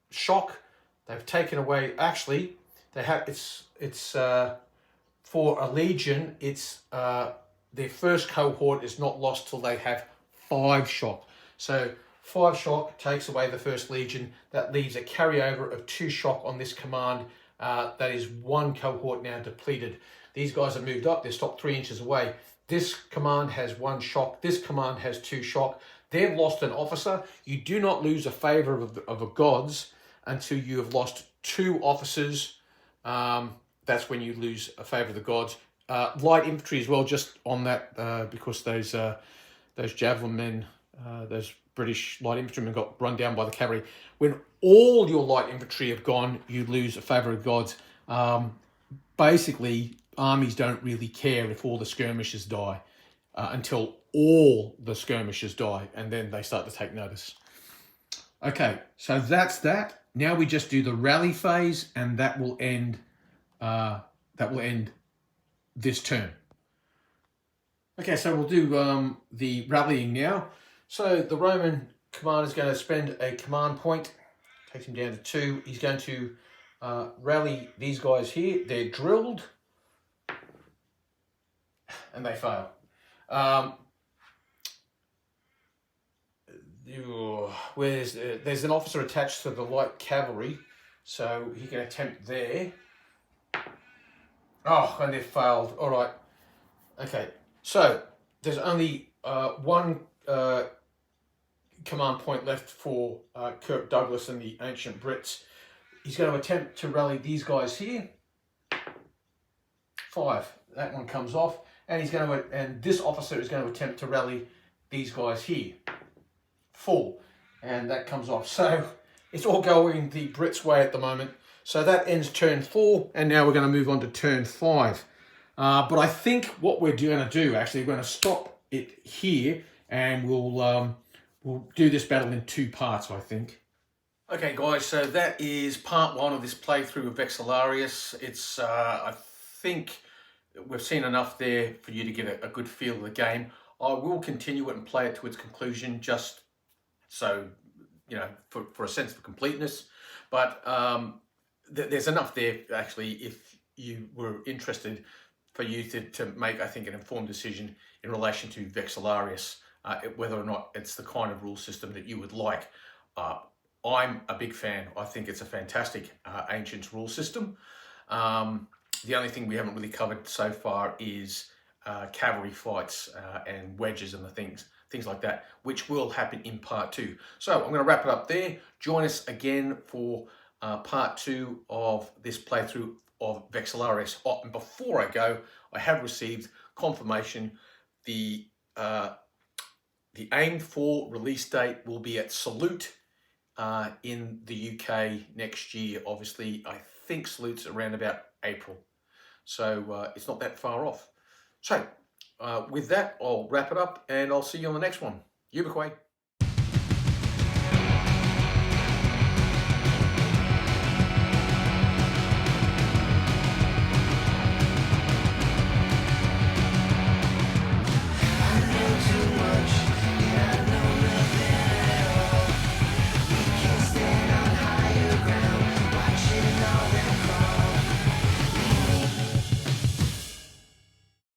shock. They've taken away, actually, they have, it's for a legion, it's their first cohort is not lost till they have 5 shock. So 5 shock takes away the first legion. That leaves a carryover of 2 shock on this command. That is 1 cohort now depleted. These guys have moved up. They're stopped 3 inches away. This command has 1 shock. This command has 2 shock. They've lost an officer. You do not lose a favor of the gods until you have lost 2 officers. That's when you lose a favor of the gods. Light infantry as well, just on that, because those javelin men, those British light infantrymen got run down by the cavalry. When all your light infantry have gone, you lose a favor of gods. Basically, armies don't really care if all the skirmishers die until all the skirmishers die, and then they start to take notice. Okay, so that's that. Now we just do the rally phase, and that will end. This turn. Okay, so we'll do the rallying now. So the Roman commander is going to spend a command point, takes him down to 2. He's going to rally these guys here. They're drilled, and they fail. There's an officer attached to the light cavalry, so he can attempt there. Oh, and they failed. All right. Okay. So there's only 1 command point left for Kirk Douglas and the ancient Brits. He's going to attempt to rally these guys here. 5. That one comes off, and and this officer is going to attempt to rally these guys here. 4, and that comes off. So it's all going the Brits' way at the moment. So that ends turn 4, and now we're going to move on to turn 5. But I think what we're going to do, actually, we're going to stop it here, and we'll do this battle in 2 parts, I think. Okay, guys, so that is part 1 of this playthrough of VEXILLARIUS. It's, I think we've seen enough there for you to get a good feel of the game. I will continue it and play it to its conclusion, just so, you know, for a sense of completeness. But there's enough there, actually, if you were interested, for you to make, I think, an informed decision in relation to VEXILLARIUS, whether or not it's the kind of rule system that you would like. I'm a big fan. I think it's a fantastic ancient rule system. The only thing we haven't really covered so far is cavalry fights and wedges and the things like that, which will happen in part 2. So I'm going to wrap it up there. Join us again for part 2 of this playthrough of VEXILLARIUS. Oh, and before I go, I have received confirmation the aimed for release date will be at Salute in the UK next year. Obviously, I think Salute's around about April, so it's not that far off. So with that, I'll wrap it up, and I'll see you on the next one. Ubiquay.